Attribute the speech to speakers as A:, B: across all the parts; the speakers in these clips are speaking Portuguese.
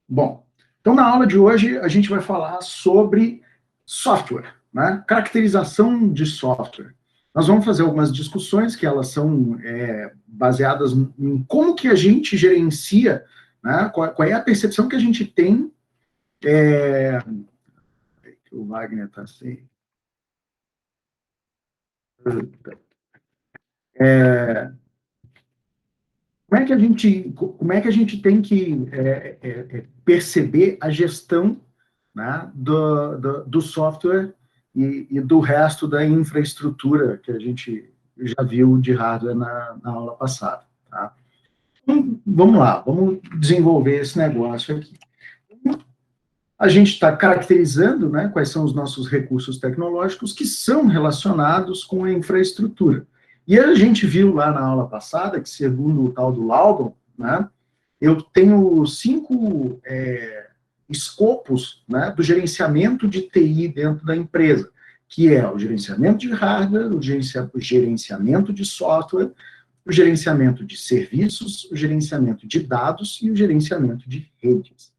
A: Bom, então na aula de hoje a gente vai falar sobre software, né? Caracterização de software. Nós vamos fazer algumas discussões que elas são baseadas em como que a gente gerencia, né? Qual é a percepção que a gente tem. O Wagner está assim. Como é que a gente tem que perceber a gestão, né, do software e do resto da infraestrutura que a gente já viu de hardware na aula passada. Tá? Então, vamos lá, vamos desenvolver esse negócio aqui. A gente está caracterizando, né, quais são os nossos recursos tecnológicos que são relacionados com a infraestrutura. E a gente viu lá na aula passada que, segundo o tal do Laudon, né, eu tenho 5 escopos, né, do gerenciamento de TI dentro da empresa, que é o gerenciamento de hardware, o gerenciamento de software, o gerenciamento de serviços, o gerenciamento de dados e o gerenciamento de redes.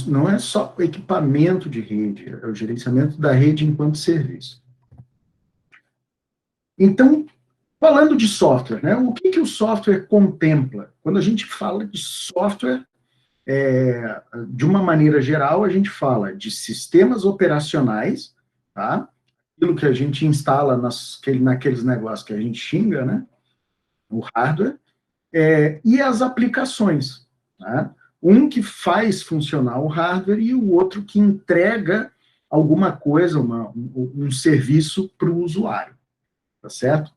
A: Não é só o equipamento de rede, é o gerenciamento da rede enquanto serviço. Então, falando de software, né, o que o software contempla? Quando a gente fala de software, de uma maneira geral, a gente fala de sistemas operacionais, tá? Aquilo que a gente instala naqueles negócios que a gente xinga, né? O hardware, e as aplicações, tá? Um que faz funcionar o hardware e o outro que entrega alguma coisa, um serviço para o usuário, tá certo?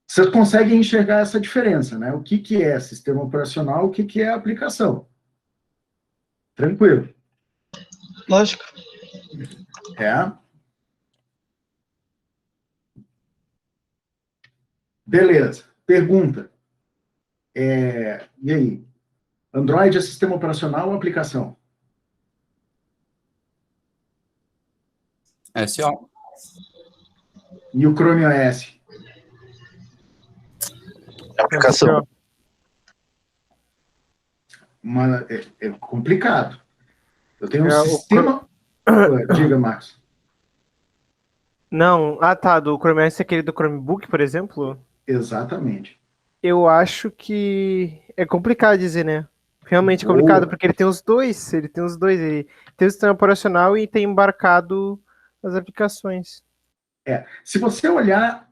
A: Vocês conseguem enxergar essa diferença, né? O que é sistema operacional, o que é aplicação. Tranquilo.
B: Lógico.
A: Beleza. Pergunta. E aí? Android é sistema operacional ou aplicação?
C: SO.
A: E o Chrome OS?
B: Aplicação.
A: É complicado. Eu tenho um sistema... Diga, Marcos.
D: Não, tá, do Chrome OS é aquele do Chromebook, por exemplo?
A: Exatamente.
D: Eu acho que é complicado dizer, né? Realmente é complicado, porque ele tem os dois, ele tem o sistema operacional e tem embarcado as aplicações.
A: Se você olhar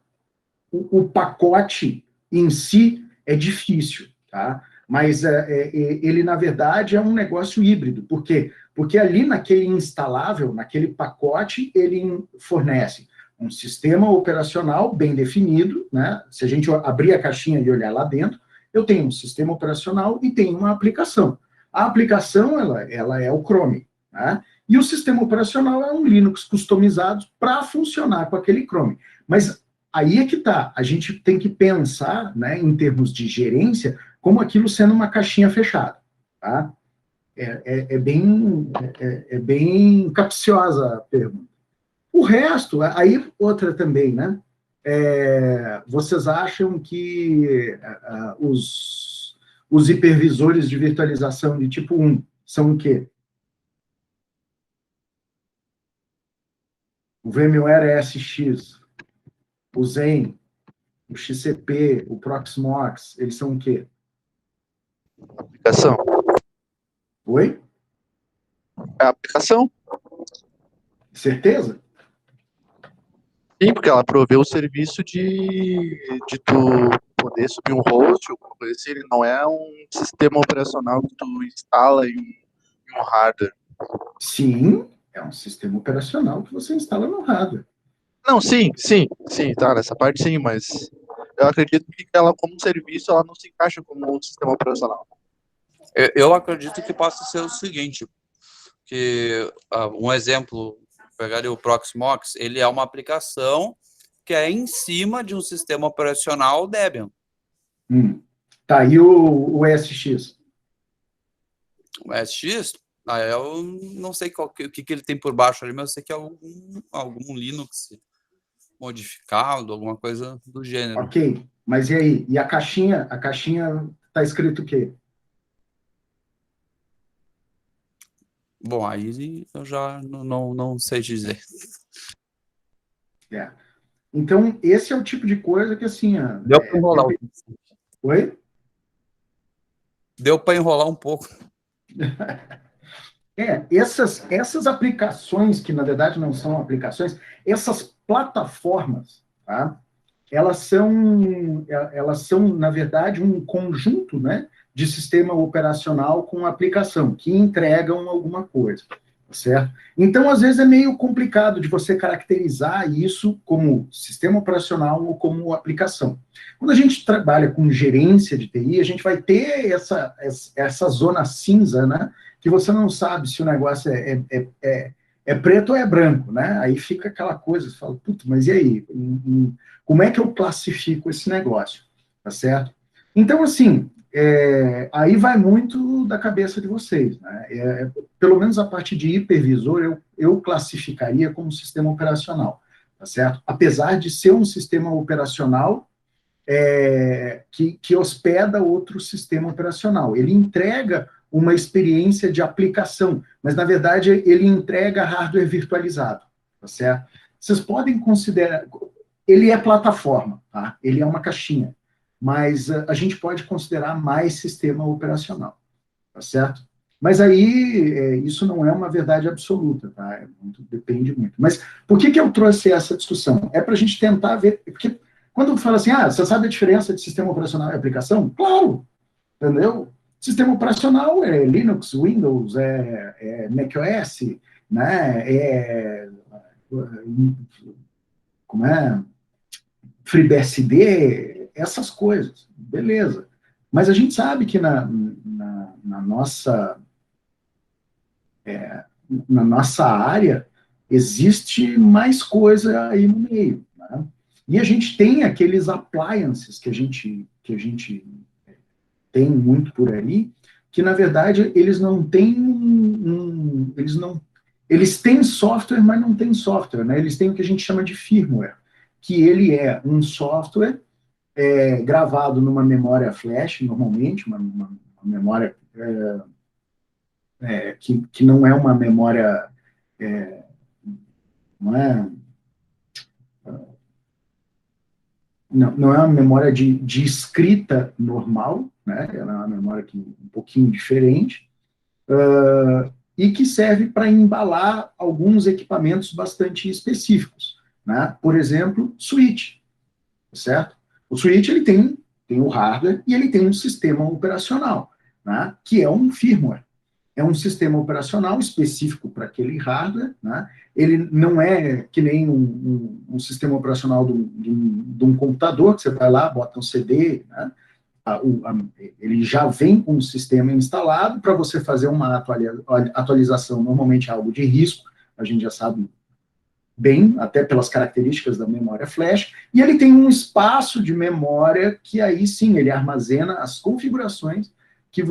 A: o pacote em si, é difícil, tá? Mas ele, na verdade, é um negócio híbrido. Por quê? Porque ali naquele instalável, naquele pacote, ele fornece um sistema operacional bem definido, né? Se a gente abrir a caixinha e olhar lá dentro, eu tenho um sistema operacional e tenho uma aplicação. A aplicação, ela é o Chrome, né? E o sistema operacional é um Linux customizado para funcionar com aquele Chrome. Mas aí é que tá, a gente tem que pensar, né, em termos de gerência, como aquilo sendo uma caixinha fechada, tá? É bem capciosa a pergunta. O resto, aí outra também, né? Vocês acham que os hipervisores de virtualização de tipo 1 são o quê? O VMware ESX, o Zen, o XCP, o Proxmox, eles são o quê?
B: Aplicação.
A: Oi?
B: É a aplicação.
A: Certeza?
B: Sim, porque ela provê o serviço de tu poder subir um host, ou coisa assim. Ele não é um sistema operacional que tu instala em um hardware.
A: Sim, é um sistema operacional que você instala no hardware.
B: Não, sim, tá, nessa parte sim, mas eu acredito que ela, como serviço, ela não se encaixa como um sistema operacional.
C: Eu acredito que possa ser o seguinte, que um exemplo, pegar o Proxmox, ele é uma aplicação que é em cima de um sistema operacional Debian.
A: Tá, e o ESX?
C: O SX, eu não sei o que ele tem por baixo ali, mas eu sei que é algum Linux. modificado, alguma coisa do gênero.
A: Ok, mas e aí? E a caixinha? A caixinha tá escrito o quê?
C: Bom, aí eu já não sei dizer.
A: É. Então, esse é o tipo de coisa que, assim...
C: Deu para enrolar um pouco.
A: Oi?
C: Deu para enrolar um pouco.
A: Essas aplicações, que na verdade não são aplicações, essas plataformas, tá? Elas são, na verdade, um conjunto, né, de sistema operacional com aplicação, que entregam alguma coisa, tá certo? Então, às vezes, é meio complicado de você caracterizar isso como sistema operacional ou como aplicação. Quando a gente trabalha com gerência de TI, a gente vai ter essa zona cinza, né, que você não sabe se o negócio é preto ou é branco, né? Aí fica aquela coisa, você fala, putz, mas e aí? Como é que eu classifico esse negócio? Tá certo? Então, assim, aí vai muito da cabeça de vocês, né? Pelo menos a parte de hipervisor, eu classificaria como sistema operacional, tá certo? Apesar de ser um sistema operacional que hospeda outro sistema operacional. Ele entrega uma experiência de aplicação, mas, na verdade, ele entrega hardware virtualizado, tá certo? Vocês podem considerar... Ele é plataforma, tá? Ele é uma caixinha, mas a gente pode considerar mais sistema operacional, tá certo? Mas aí, isso não é uma verdade absoluta, tá? Depende muito. Mas por que eu trouxe essa discussão? É para a gente tentar ver... Porque quando fala assim, você sabe a diferença de sistema operacional e aplicação? Claro, entendeu? Sistema operacional é Linux, Windows, macOS, né? Como é? FreeBSD, essas coisas, beleza. Mas a gente sabe que na nossa área existe mais coisa aí no meio, né? E a gente tem aqueles appliances que a gente tem muito por aí, que na verdade eles não têm eles têm software, mas não têm software, né? Eles têm o que a gente chama de firmware, que ele é um software gravado numa memória flash, normalmente, uma memória que não é uma memória, não é, não é uma memória de escrita normal, né? Ela é uma memória um pouquinho diferente, e que serve para embalar alguns equipamentos bastante específicos, né? Por exemplo, switch, certo? O switch ele tem o hardware e ele tem um sistema operacional, né? Que é um firmware. É um sistema operacional específico para aquele hardware, né? Ele não é que nem um sistema operacional de um computador, que você vai lá, bota um CD, né? Ele já vem com um sistema instalado. Para você fazer uma atualização, normalmente é algo de risco, a gente já sabe bem, até pelas características da memória flash, e ele tem um espaço de memória que aí sim, ele armazena as configurações que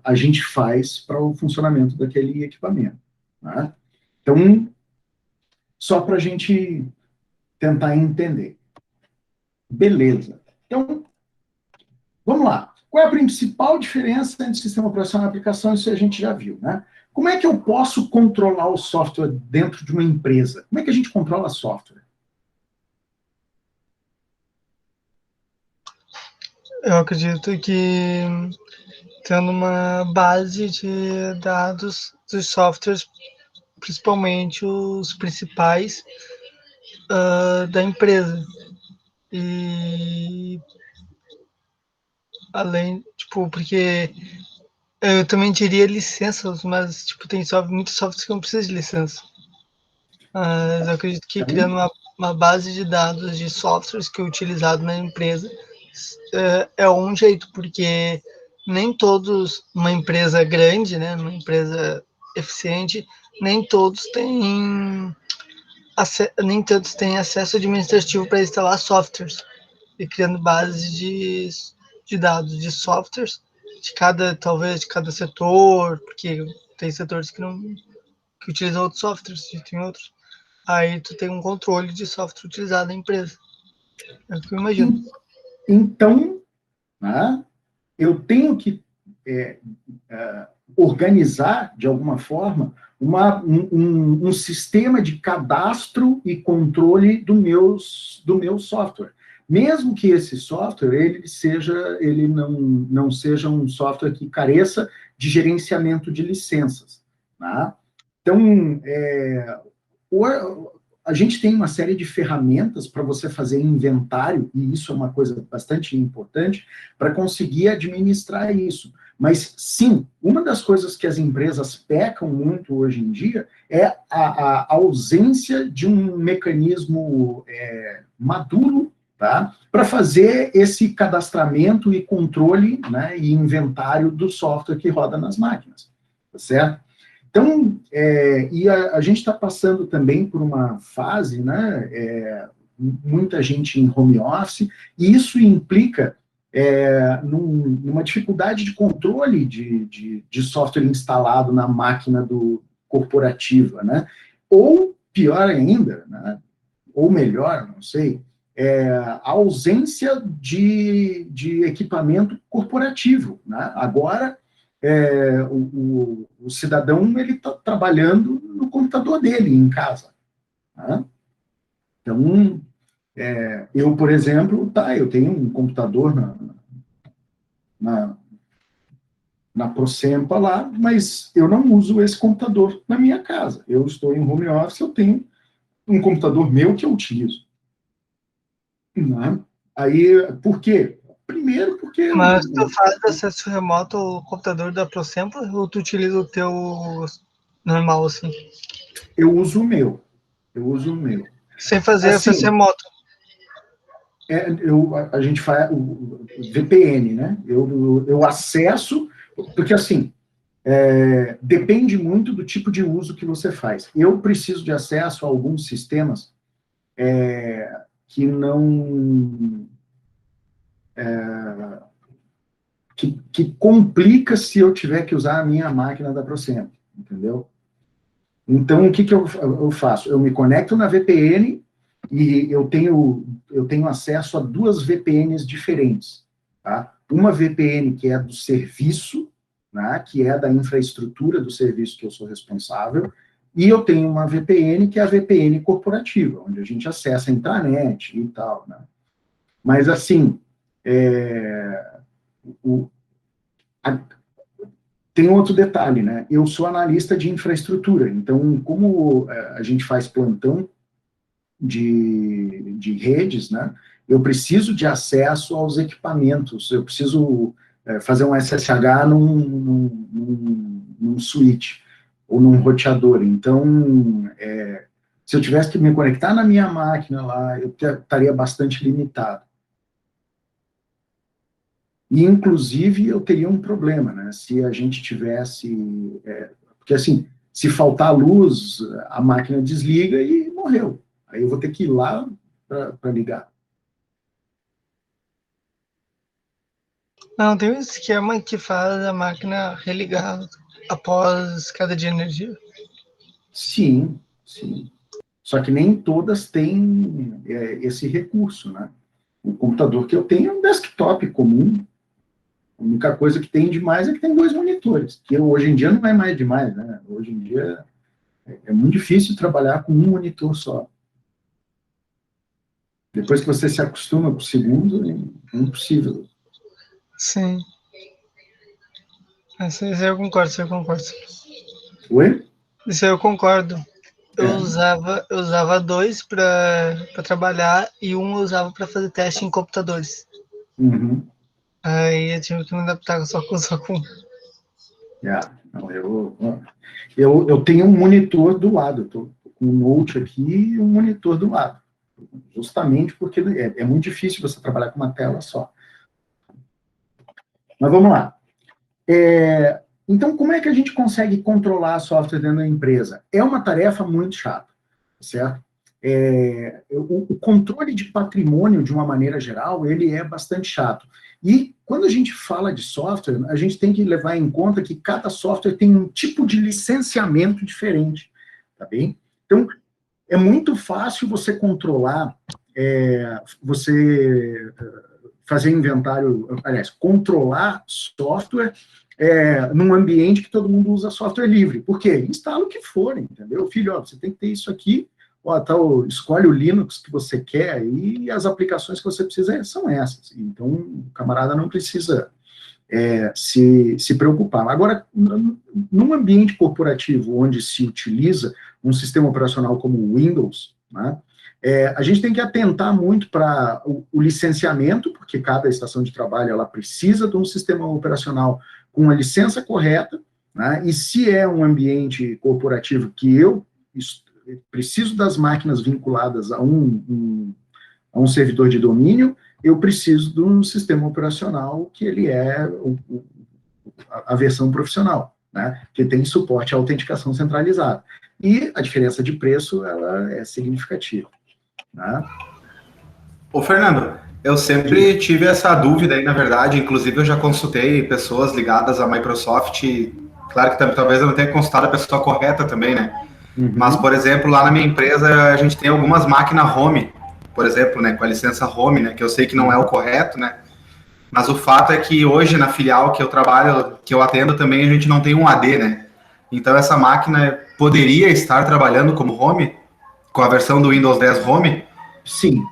A: a gente faz para o funcionamento daquele equipamento, né? Então, só para a gente tentar entender. Beleza. Então, vamos lá. Qual é a principal diferença entre sistema operacional e aplicação? Isso a gente já viu, né? Como é que eu posso controlar o software dentro de uma empresa? Como é que a gente controla software?
E: Eu acredito que tendo uma base de dados dos softwares, principalmente os principais da empresa. E além, tipo, porque eu também diria licenças, mas tipo, tem muitos softwares que não precisam de licença. Mas eu acredito que criando uma base de dados de softwares que é utilizado na empresa é um jeito, porque nem todos, uma empresa grande, né, uma empresa eficiente, nem todos têm acesso administrativo para instalar softwares. E criando bases de dados de softwares talvez de cada setor, porque tem setores que utilizam outros softwares, e tem outros. aí tu tem um controle de software utilizado na empresa. É o que eu imagino.
A: Então, né, eu tenho que organizar, de alguma forma, um sistema de cadastro e controle do meu software. Mesmo que esse software ele não seja um software que careça de gerenciamento de licenças. Tá? Então, a gente tem uma série de ferramentas para você fazer inventário, e isso é uma coisa bastante importante, para conseguir administrar isso. Mas, sim, uma das coisas que as empresas pecam muito hoje em dia é a ausência de um mecanismo maduro, tá, para fazer esse cadastramento e controle, né, e inventário do software que roda nas máquinas, tá certo? Então, e a gente está passando também por uma fase, né, muita gente em home office, e isso implica numa dificuldade de controle de software instalado na máquina corporativa, né? Ou, pior ainda, né, ou melhor, não sei, a ausência de equipamento corporativo, né? Agora, o cidadão ele está trabalhando no computador dele em casa. Né? Então, eu, por exemplo, eu tenho um computador na Procempa lá, mas eu não uso esse computador na minha casa. Eu estou em home office, eu tenho um computador meu que eu utilizo. Né? Aí, por quê? Primeiro, porque...
E: Mas tu faz acesso remoto ao computador da ProSempa ou tu utiliza o teu normal, assim?
A: Eu uso o meu.
E: Sem fazer
A: assim,
E: acesso remoto?
A: A gente faz o VPN, né? Eu acesso, porque assim, depende muito do tipo de uso que você faz. Eu preciso de acesso a alguns sistemas que não... que complica se eu tiver que usar a minha máquina da Procemp, entendeu? Então, o que eu faço? Eu me conecto na VPN e eu tenho acesso a 2 VPNs diferentes. Tá? Uma VPN que é do serviço, né, que é da infraestrutura do serviço que eu sou responsável, e eu tenho uma VPN que é a VPN corporativa, onde a gente acessa a intranet e tal. Né? Mas, assim, tem outro detalhe, né? Eu sou analista de infraestrutura, então, como a gente faz plantão de redes, né? Eu preciso de acesso aos equipamentos, eu preciso fazer um SSH num switch ou num roteador. Então, se eu tivesse que me conectar na minha máquina lá, eu estaria bastante limitado. E, inclusive, eu teria um problema, né? Se a gente tivesse... porque, assim, se faltar luz, a máquina desliga e morreu. Aí eu vou ter que ir lá para ligar.
E: Não, tem um esquema que faz a máquina religar após queda de energia?
A: Sim. Só que nem todas têm esse recurso, né? O computador que eu tenho é um desktop comum. A única coisa que tem demais é que tem 2 monitores, que hoje em dia não é mais demais, né? Hoje em dia é muito difícil trabalhar com um monitor só. Depois que você se acostuma com o segundo, é impossível.
E: Sim. Isso aí eu concordo,
A: Oi?
E: Isso aí eu concordo. Eu usava 2 para trabalhar e um eu usava para fazer teste em computadores.
A: Uhum.
E: Aí eu tive que me adaptar só com.
A: Não, eu tenho um monitor do lado, estou com um note aqui e um monitor do lado, justamente porque é muito difícil você trabalhar com uma tela só. Mas vamos lá. Então, como é que a gente consegue controlar software dentro da empresa? É uma tarefa muito chata, certo? O controle de patrimônio, de uma maneira geral, ele é bastante chato. E quando a gente fala de software, a gente tem que levar em conta que cada software tem um tipo de licenciamento diferente, tá bem? Então, é muito fácil você controlar, você fazer inventário, aliás, controlar software num ambiente que todo mundo usa software livre. Por quê? Instala o que for, entendeu? Filho, ó, você tem que ter isso aqui, ó, escolhe o Linux que você quer e as aplicações que você precisa são essas. Então, o camarada não precisa se preocupar. Agora, num ambiente corporativo onde se utiliza um sistema operacional como o Windows, né, a gente tem que atentar muito para o licenciamento, porque cada estação de trabalho ela precisa de um sistema operacional com a licença correta, né, e se é um ambiente corporativo que eu preciso das máquinas vinculadas a um servidor de domínio, eu preciso de um sistema operacional que ele é a versão profissional, né, que tem suporte à autenticação centralizada. E a diferença de preço, ela é significativa. Né?
F: Ô, Fernando, eu sempre tive essa dúvida aí, na verdade, inclusive eu já consultei pessoas ligadas à Microsoft, claro que talvez eu não tenha consultado a pessoa correta também, né? Uhum. Mas, por exemplo, lá na minha empresa, a gente tem algumas máquinas home, por exemplo, né, com a licença home, né, que eu sei que não é o correto, né, mas o fato é que hoje na filial que eu trabalho, que eu atendo também, a gente não tem um AD, né, então essa máquina poderia estar trabalhando como home, com a versão do Windows 10 Home?
A: Sim,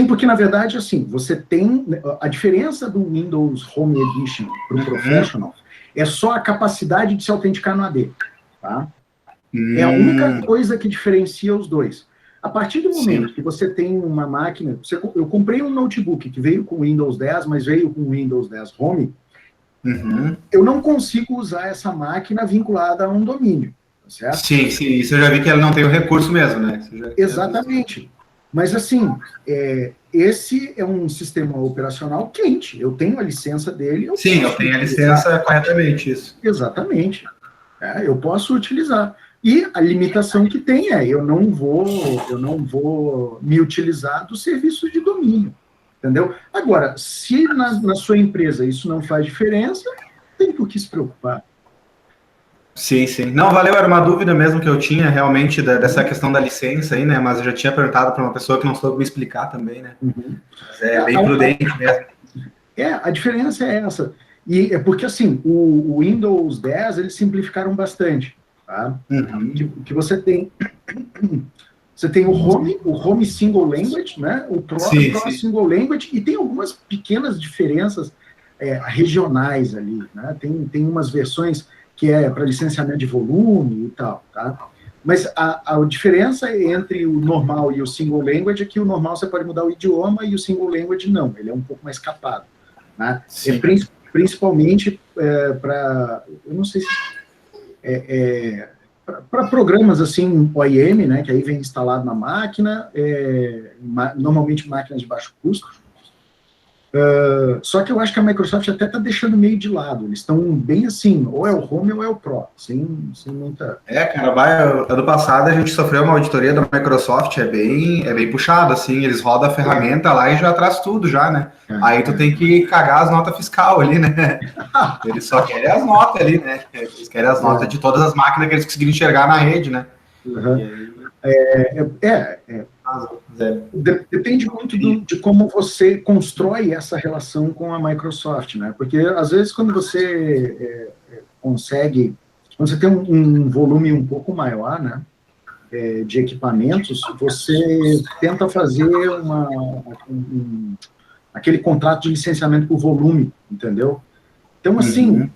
A: porque na verdade, assim, você tem, a diferença do Windows Home Edition para o Professional é só a capacidade de se autenticar no AD, tá? É a única coisa que diferencia os dois. A partir do momento que você tem uma máquina... eu comprei um notebook que veio com Windows 10, mas veio com Windows 10 Home. Eu não consigo usar essa máquina vinculada a um domínio, tá certo?
F: Sim, isso eu já vi que ela não tem o recurso mesmo, né?
A: Exatamente. Mas, assim, esse é um sistema operacional quente. Eu tenho a licença dele.
F: Eu tenho a licença corretamente, isso.
A: Exatamente. Eu posso utilizar. E a limitação que tem eu não vou me utilizar do serviço de domínio, entendeu? Agora, se na sua empresa isso não faz diferença, tem por que se preocupar.
F: Sim. Não, valeu, era uma dúvida mesmo que eu tinha realmente dessa questão da licença aí, né? Mas eu já tinha perguntado para uma pessoa que não soube me explicar também, né? Mas é bem prudente mesmo.
A: A diferença é essa. E é porque, assim, o Windows 10, eles simplificaram bastante. Tá? Que você tem o Home Single Language, né? O Pro Single Language, e tem algumas pequenas diferenças regionais ali, né? Tem umas versões que é para licenciamento de volume e tal, tá? Mas a diferença entre o normal e o Single Language é que o normal você pode mudar o idioma e o Single Language não, ele é um pouco mais capado, né? Principalmente para, eu não sei se para programas assim, OEM, né, que aí vem instalado na máquina, normalmente máquinas de baixo custo. Só que eu acho que a Microsoft até está deixando meio de lado. Eles estão bem assim, ou é o Home ou é o Pro, sem muita...
F: Cara, ano passado a gente sofreu uma auditoria da Microsoft, é bem puxado, assim, eles rodam a ferramenta lá e já traz tudo já, né? Aí tu tem que cagar as notas fiscal ali, né? Eles só querem as notas ali, né? Eles querem as notas de todas as máquinas que eles conseguiram enxergar na rede, né?
A: Depende muito de como você constrói essa relação com a Microsoft, né? Porque, às vezes, quando você quando você tem um volume um pouco maior, né, de equipamentos, você tenta fazer aquele contrato de licenciamento por volume, entendeu? Então, assim,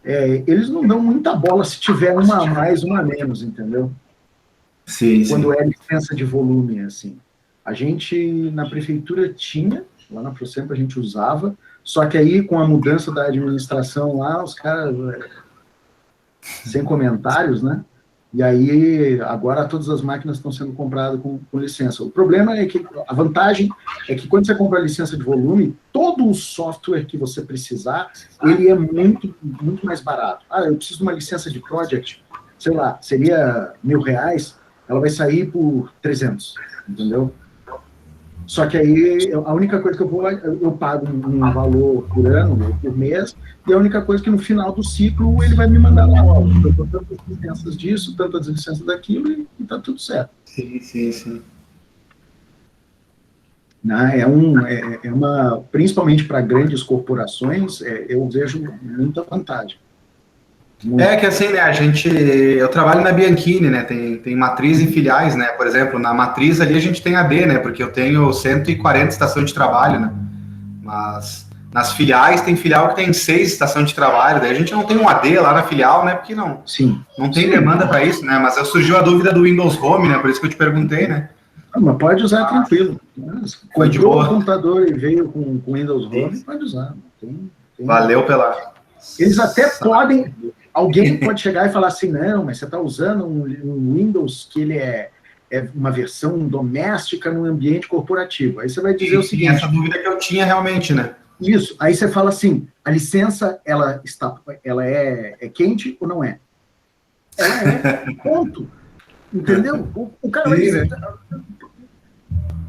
A: eles não dão muita bola se tiver uma a mais, uma a menos, entendeu? Quando é licença de volume, assim. A gente, na prefeitura, tinha, lá na Procemp a gente usava, só que aí, com a mudança da administração lá, os caras, sem comentários, né? E aí, agora todas as máquinas estão sendo compradas com licença. O problema é que, a vantagem é que quando você compra a licença de volume, todo o software que você precisar, ele é muito, muito mais barato. Eu preciso de uma licença de project, sei lá, seria R$1.000, ela vai sair por 300, entendeu? Só que aí, a única coisa que eu pago um valor por ano, ou por mês, e a única coisa que no final do ciclo ele vai me mandar lá, ó, eu dou tantas licenças disso, tantas licenças daquilo, e tá tudo certo.
F: Sim.
A: Né? Principalmente para grandes corporações, eu vejo muita vantagem.
F: É que assim, né, eu trabalho na Bianchini, né, tem matriz e filiais, né, por exemplo, na matriz ali a gente tem AD, né, porque eu tenho 140 estações de trabalho, né, mas nas filiais tem filial que tem 6 estações de trabalho, daí a gente não tem um AD lá na filial, né, porque não tem demanda para isso, né, mas surgiu a dúvida do Windows Home, né, por isso que eu te perguntei, né.
A: Mas pode usar tranquilo.
F: Comprou
A: o computador e veio com Windows Home, pode usar.
F: Valeu pela...
A: Eles até podem... Alguém pode chegar e falar assim, não, mas você está usando um Windows que ele é uma versão doméstica num ambiente corporativo. Aí você vai dizer o seguinte...
F: Essa dúvida que eu tinha realmente, né?
A: Isso. Aí você fala assim, a licença, ela é quente ou não é? Ela é, ponto. Entendeu? O cara vai dizer...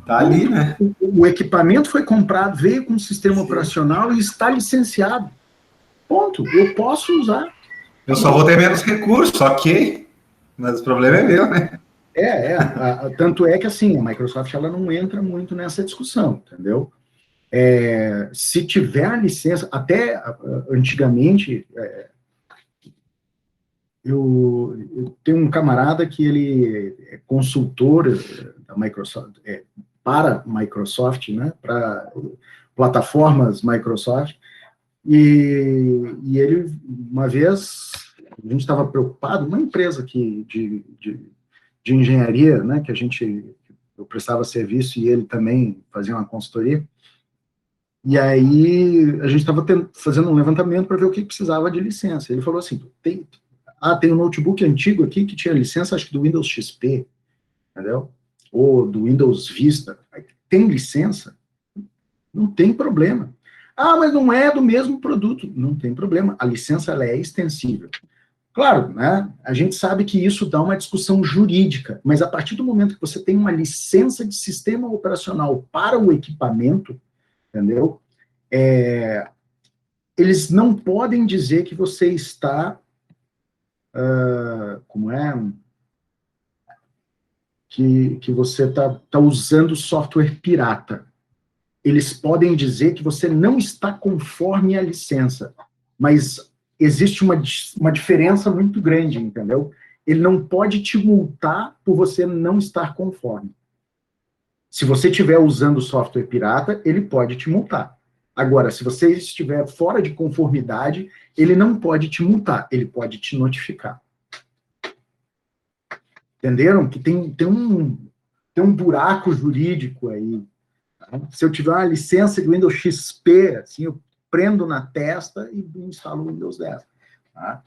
F: Tá ali, né?
A: O equipamento foi comprado, veio com um sistema operacional e está licenciado. Ponto. Eu posso usar.
F: Eu só vou ter menos recursos, ok. Mas o problema é meu, né?
A: Tanto é que, assim, a Microsoft ela não entra muito nessa discussão, entendeu? Se tiver a licença, até antigamente, eu tenho um camarada que ele é consultor da Microsoft, para Microsoft, né, para plataformas Microsoft, e ele, uma vez, a gente estava preocupado, uma empresa aqui de engenharia, né, que eu prestava serviço e ele também fazia uma consultoria, e aí a gente estava fazendo um levantamento para ver o que precisava de licença. Ele falou assim, tem um notebook antigo aqui que tinha licença, acho que do Windows XP, entendeu? Ou do Windows Vista. Tem licença? Não tem problema. Ah, mas não é do mesmo produto. Não tem problema. A licença ela é extensível. Claro, né? A gente sabe que isso dá uma discussão jurídica, mas a partir do momento que você tem uma licença de sistema operacional para o equipamento, entendeu? Eles não podem dizer que você está... que você está usando software pirata. Eles podem dizer que você não está conforme a licença, mas existe uma diferença muito grande, entendeu? Ele não pode te multar por você não estar conforme. Se você estiver usando software pirata, ele pode te multar. Agora, se você estiver fora de conformidade, ele não pode te multar, ele pode te notificar. Entenderam? Que tem um buraco jurídico aí. Tá? Se eu tiver uma licença de Windows XP, assim, eu prendo na testa e instalo o Windows 10. Tá?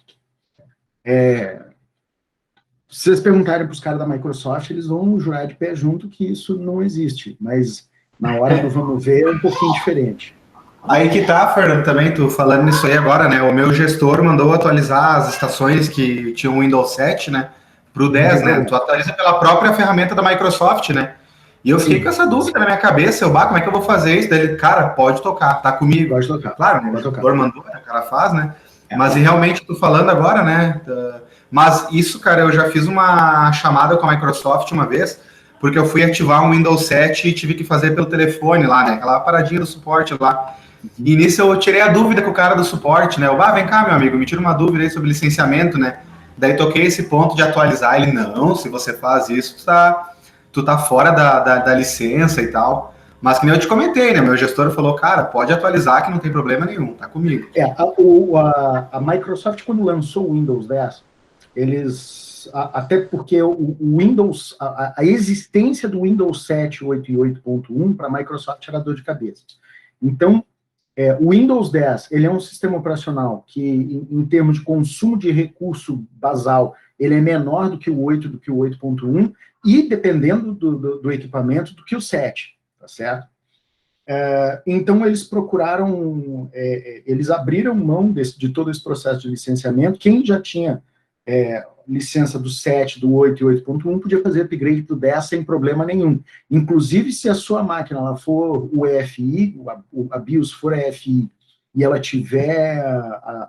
A: Se vocês perguntarem para os caras da Microsoft, eles vão jurar de pé junto que isso não existe, mas na hora do vamos ver é um pouquinho diferente.
F: Aí que tá, Fernando, também, tu falando nisso aí agora, né, o meu gestor mandou atualizar as estações que tinham Windows 7, né, pro 10, né, tu atualiza pela própria ferramenta da Microsoft, né, e eu fiquei com essa dúvida na minha cabeça, como é que eu vou fazer isso? Daí ele, cara, pode tocar, tá comigo.
A: Pode tocar.
F: Claro, né, o gestor mandou, né, o cara faz, né, mas e realmente tu falando agora, né, mas isso, cara, eu já fiz uma chamada com a Microsoft uma vez, porque eu fui ativar um Windows 7 e tive que fazer pelo telefone lá, né, aquela paradinha do suporte lá. E nisso eu tirei a dúvida com o cara do suporte, né? Vem cá, meu amigo, me tira uma dúvida aí sobre licenciamento, né? Daí toquei esse ponto de atualizar. Ele, não, se você faz isso, tu tá fora da licença e tal. Mas que nem eu te comentei, né? Meu gestor falou, cara, pode atualizar que não tem problema nenhum, tá comigo.
A: A Microsoft, quando lançou o Windows 10, até porque o Windows, a existência do Windows 7, 8 e 8.1 para a Microsoft era dor de cabeça. Então, o Windows 10, ele é um sistema operacional que, em termos de consumo de recurso basal, ele é menor do que o 8, do que o 8.1, e, dependendo do equipamento, do que o 7, tá certo? Então, eles procuraram, eles abriram mão de todo esse processo de licenciamento. Quem já tinha licença do 7, do 8 e 8.1, podia fazer upgrade para o 10 sem problema nenhum. Inclusive, se a sua máquina ela for o EFI, a BIOS for EFI, e ela tiver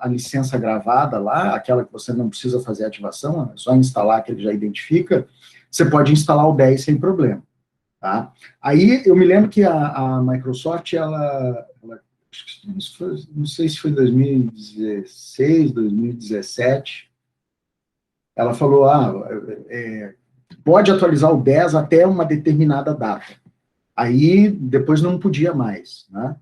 A: a licença gravada lá, aquela que você não precisa fazer ativação, é só instalar que ele já identifica, você pode instalar o 10 sem problema. Tá? Aí, eu me lembro que a Microsoft, não sei se foi em 2016, 2017, ela falou, pode atualizar o 10 até uma determinada data. Aí, depois não podia mais, né?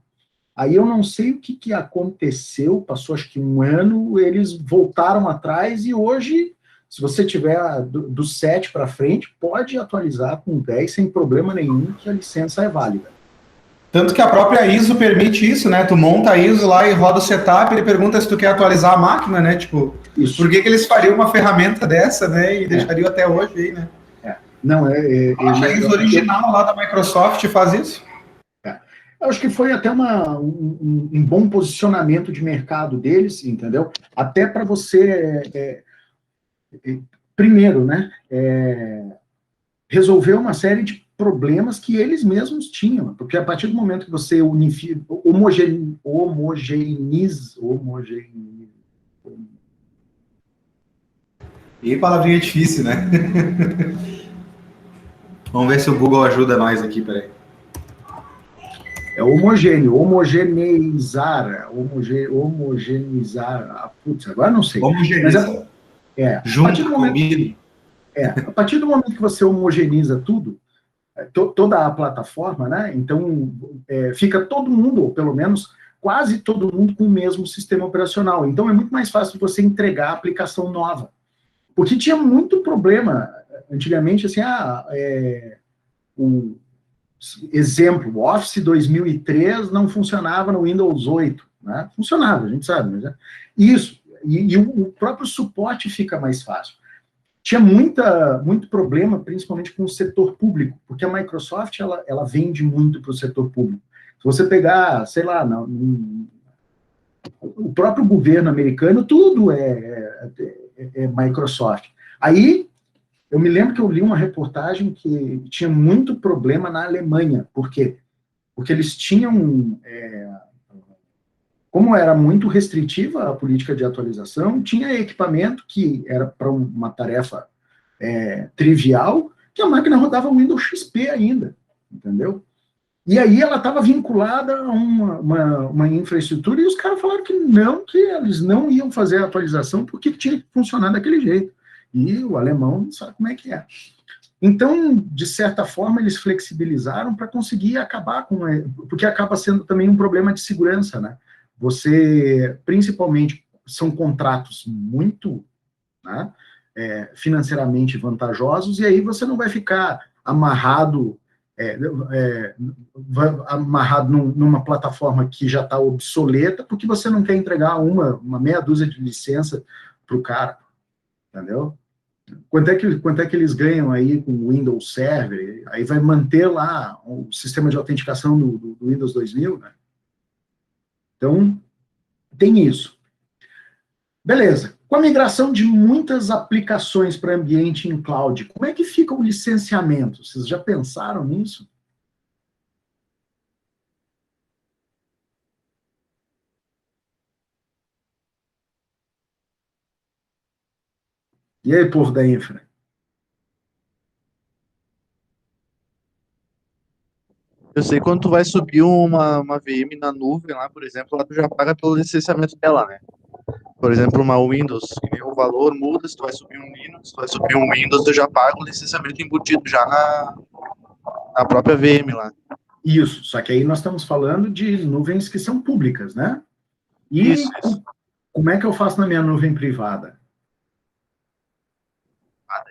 A: Aí eu não sei o que aconteceu, passou acho que um ano, eles voltaram atrás e hoje, se você tiver do 7 para frente, pode atualizar com o 10 sem problema nenhum, que a licença é válida.
F: Tanto que a própria ISO permite isso, né? Tu monta a ISO lá e roda o setup, ele pergunta se tu quer atualizar a máquina, né? Tipo,
A: Isso.
F: Por que eles fariam uma ferramenta dessa, né? E deixariam até hoje aí, né?
A: Não,
F: A ISO original lá da Microsoft faz isso.
A: Eu acho que foi até um bom posicionamento de mercado deles, entendeu? Até para você, primeiro, né, resolver uma série de problemas que eles mesmos tinham, porque a partir do momento que você homogeneiza.
F: E palavrinha difícil, né? Vamos ver se o Google ajuda nós aqui, peraí.
A: É homogêneo, homogeneizar. Putz, agora não sei.
F: Homogeneiza.
A: Junto comigo. A partir do momento que você homogeneiza tudo, toda a plataforma, né? Então, fica todo mundo, ou pelo menos quase todo mundo, com o mesmo sistema operacional. Então, é muito mais fácil você entregar a aplicação nova. Porque tinha muito problema, antigamente, assim, exemplo, o Office 2003 não funcionava no Windows 8, né? Funcionava, a gente sabe, mas isso, e o próprio suporte fica mais fácil. Tinha muito problema, principalmente com o setor público, porque a Microsoft, ela vende muito para o setor público. Se você pegar, sei lá, o próprio governo americano, tudo é Microsoft. Aí, eu me lembro que eu li uma reportagem que tinha muito problema na Alemanha. Por quê? Porque eles tinham, como era muito restritiva a política de atualização, tinha equipamento que era para uma tarefa trivial, que a máquina rodava Windows XP ainda, entendeu? E aí ela estava vinculada a uma infraestrutura, e os caras falaram que eles não iam fazer a atualização porque tinha que funcionar daquele jeito. E o alemão não sabe como é que é. Então, de certa forma, eles flexibilizaram para conseguir acabar com... Porque acaba sendo também um problema de segurança, né? Você, principalmente, são contratos muito, né, financeiramente vantajosos, e aí você não vai ficar amarrado numa plataforma que já está obsoleta, porque você não quer entregar uma meia dúzia de licença para o cara. Entendeu? Quanto é que eles ganham aí com o Windows Server? Aí vai manter lá o sistema de autenticação do Windows 2000, né? Então, tem isso. Beleza. Com a migração de muitas aplicações para ambiente em cloud, como é que fica o licenciamento? Vocês já pensaram nisso? E aí, povo da infra?
B: Eu sei quando tu vai subir uma VM na nuvem lá, por exemplo, lá tu já paga pelo licenciamento dela, né? Por exemplo, uma Windows, que nem o valor muda, se tu vai subir um Linux, se tu vai subir um Windows, tu já paga o licenciamento embutido já na própria VM lá.
A: Isso, só que aí nós estamos falando de nuvens que são públicas, né? E
B: Isso.
A: Como é que eu faço na minha nuvem privada?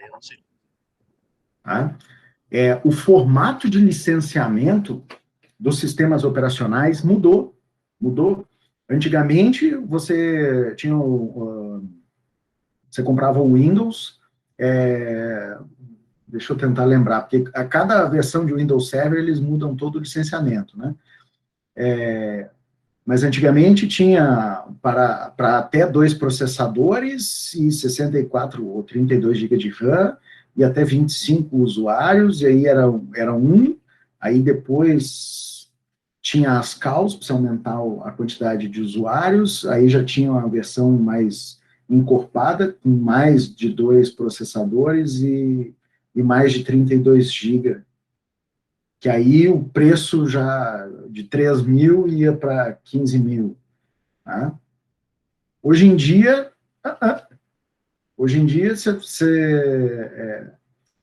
B: Eu não sei.
A: Tá? O formato de licenciamento dos sistemas operacionais mudou. Antigamente, você tinha você comprava o Windows, deixa eu tentar lembrar, porque a cada versão de Windows Server, eles mudam todo o licenciamento, né? Mas antigamente tinha para até 2 processadores e 64 ou 32 GB de RAM e até 25 usuários, e aí era um, aí depois tinha as calls, para você aumentar a quantidade de usuários, aí já tinha uma versão mais encorpada, com mais de 2 processadores e mais de 32 GB, que aí o preço já de 3 mil ia para 15 mil. Tá? Hoje em dia, se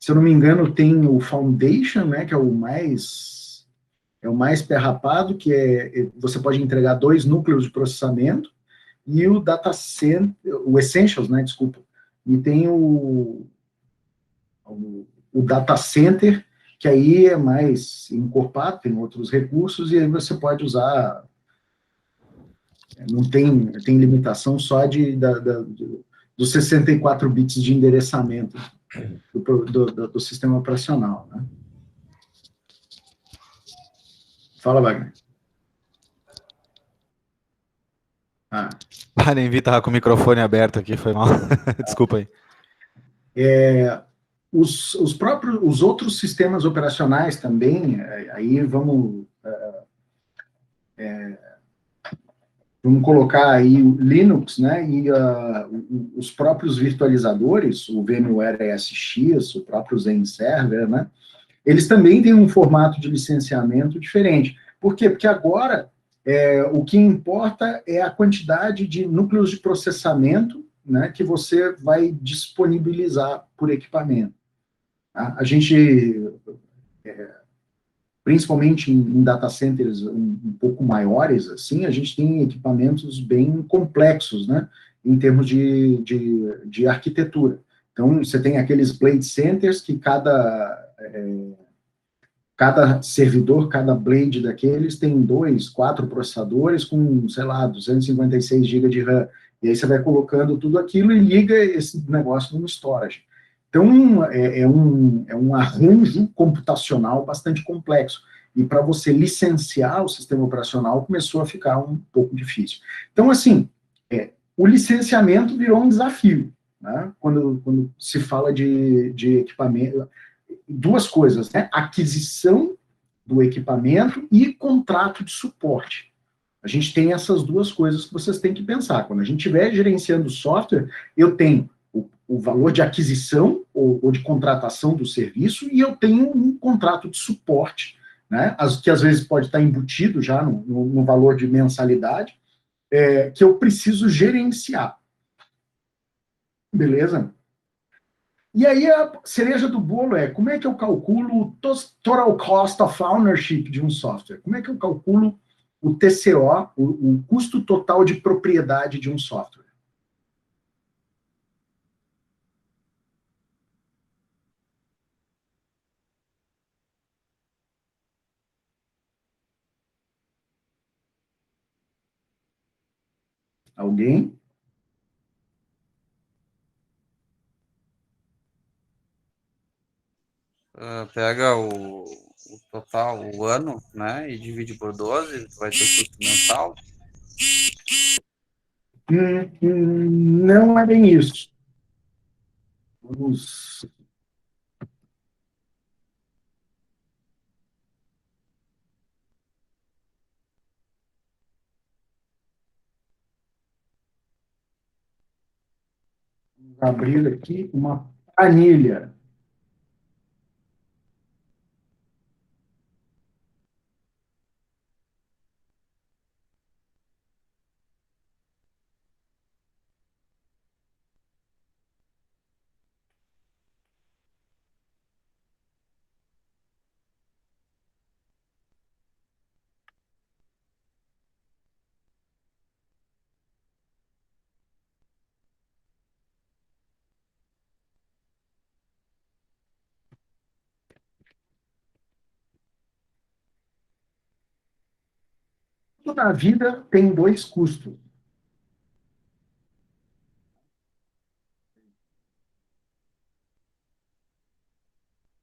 A: eu não me engano, tem o Foundation, né, que é o mais perrapado, que você pode entregar 2 núcleos de processamento, e o Data Center, o Essentials, né, desculpa, e tem o Data Center, que aí é mais encorpado, tem outros recursos, e aí você pode usar, não tem limitação só dos 64 bits de endereçamento do sistema operacional, né? Fala, Wagner.
G: Nem vi, tava com o microfone aberto aqui, foi mal. Desculpa aí.
A: Os outros sistemas operacionais também, aí vamos colocar aí o Linux, né, e os próprios virtualizadores, o VMware ESX, o próprio Zen Server, né, eles também têm um formato de licenciamento diferente. Por quê? Porque agora o que importa é a quantidade de núcleos de processamento, né, que você vai disponibilizar por equipamento. Tá? A gente, principalmente em data centers um pouco maiores, assim, a gente tem equipamentos bem complexos, né, em termos de arquitetura. Então, você tem aqueles blade centers que cada servidor, cada blade daqueles tem 2, 4 processadores com, sei lá, 256 GB de RAM. E aí você vai colocando tudo aquilo e liga esse negócio num storage. Então, é um arranjo computacional bastante complexo. E para você licenciar o sistema operacional, começou a ficar um pouco difícil. Então, assim, o licenciamento virou um desafio, né? Quando se fala de equipamento, duas coisas, né? Aquisição do equipamento e contrato de suporte. A gente tem essas duas coisas que vocês têm que pensar. Quando a gente estiver gerenciando software, eu tenho o valor de aquisição ou de contratação do serviço e eu tenho um contrato de suporte, né? Que às vezes pode estar embutido já no valor de mensalidade, que eu preciso gerenciar. Beleza? E aí a cereja do bolo como é que eu calculo o Total Cost of Ownership de um software? Como é que eu calculo o TCO, o custo total de propriedade de um software? Alguém?
C: Pega o total, o ano, né, e divide por 12, vai ter o custo mensal.
A: Não é bem isso. Vamos... abrir aqui uma planilha. Tudo na vida tem dois custos.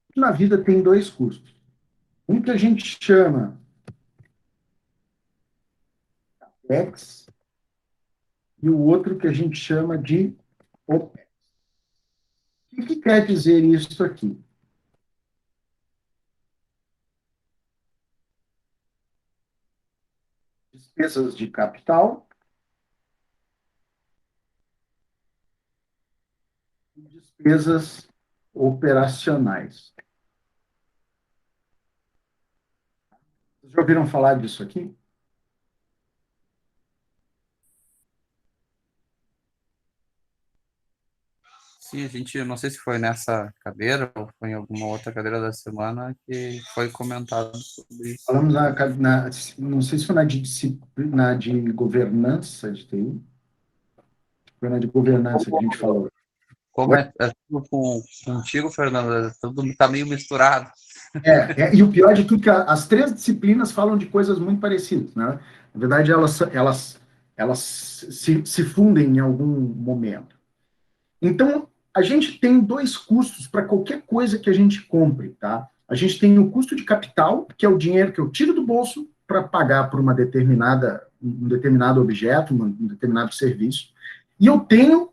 A: Tudo na vida tem dois custos. Um que a gente chama CAPEX e o outro que a gente chama de OPEX. O que quer dizer isso aqui? Despesas de capital e despesas operacionais. Vocês já ouviram falar disso aqui?
C: Sim, a gente, não sei se foi nessa cadeira ou foi em alguma outra cadeira da semana que foi comentado sobre isso.
A: Falamos não sei se foi na de governança de TI. Foi na de governança que a gente falou.
C: Como é tudo contigo, Fernando, tudo está meio misturado.
A: E o pior de tudo é que as três disciplinas falam de coisas muito parecidas, né? Na verdade, elas se fundem em algum momento. Então, a gente tem dois custos para qualquer coisa que a gente compre, tá? A gente tem o custo de capital, que é o dinheiro que eu tiro do bolso para pagar por um determinado objeto, um determinado serviço. E eu tenho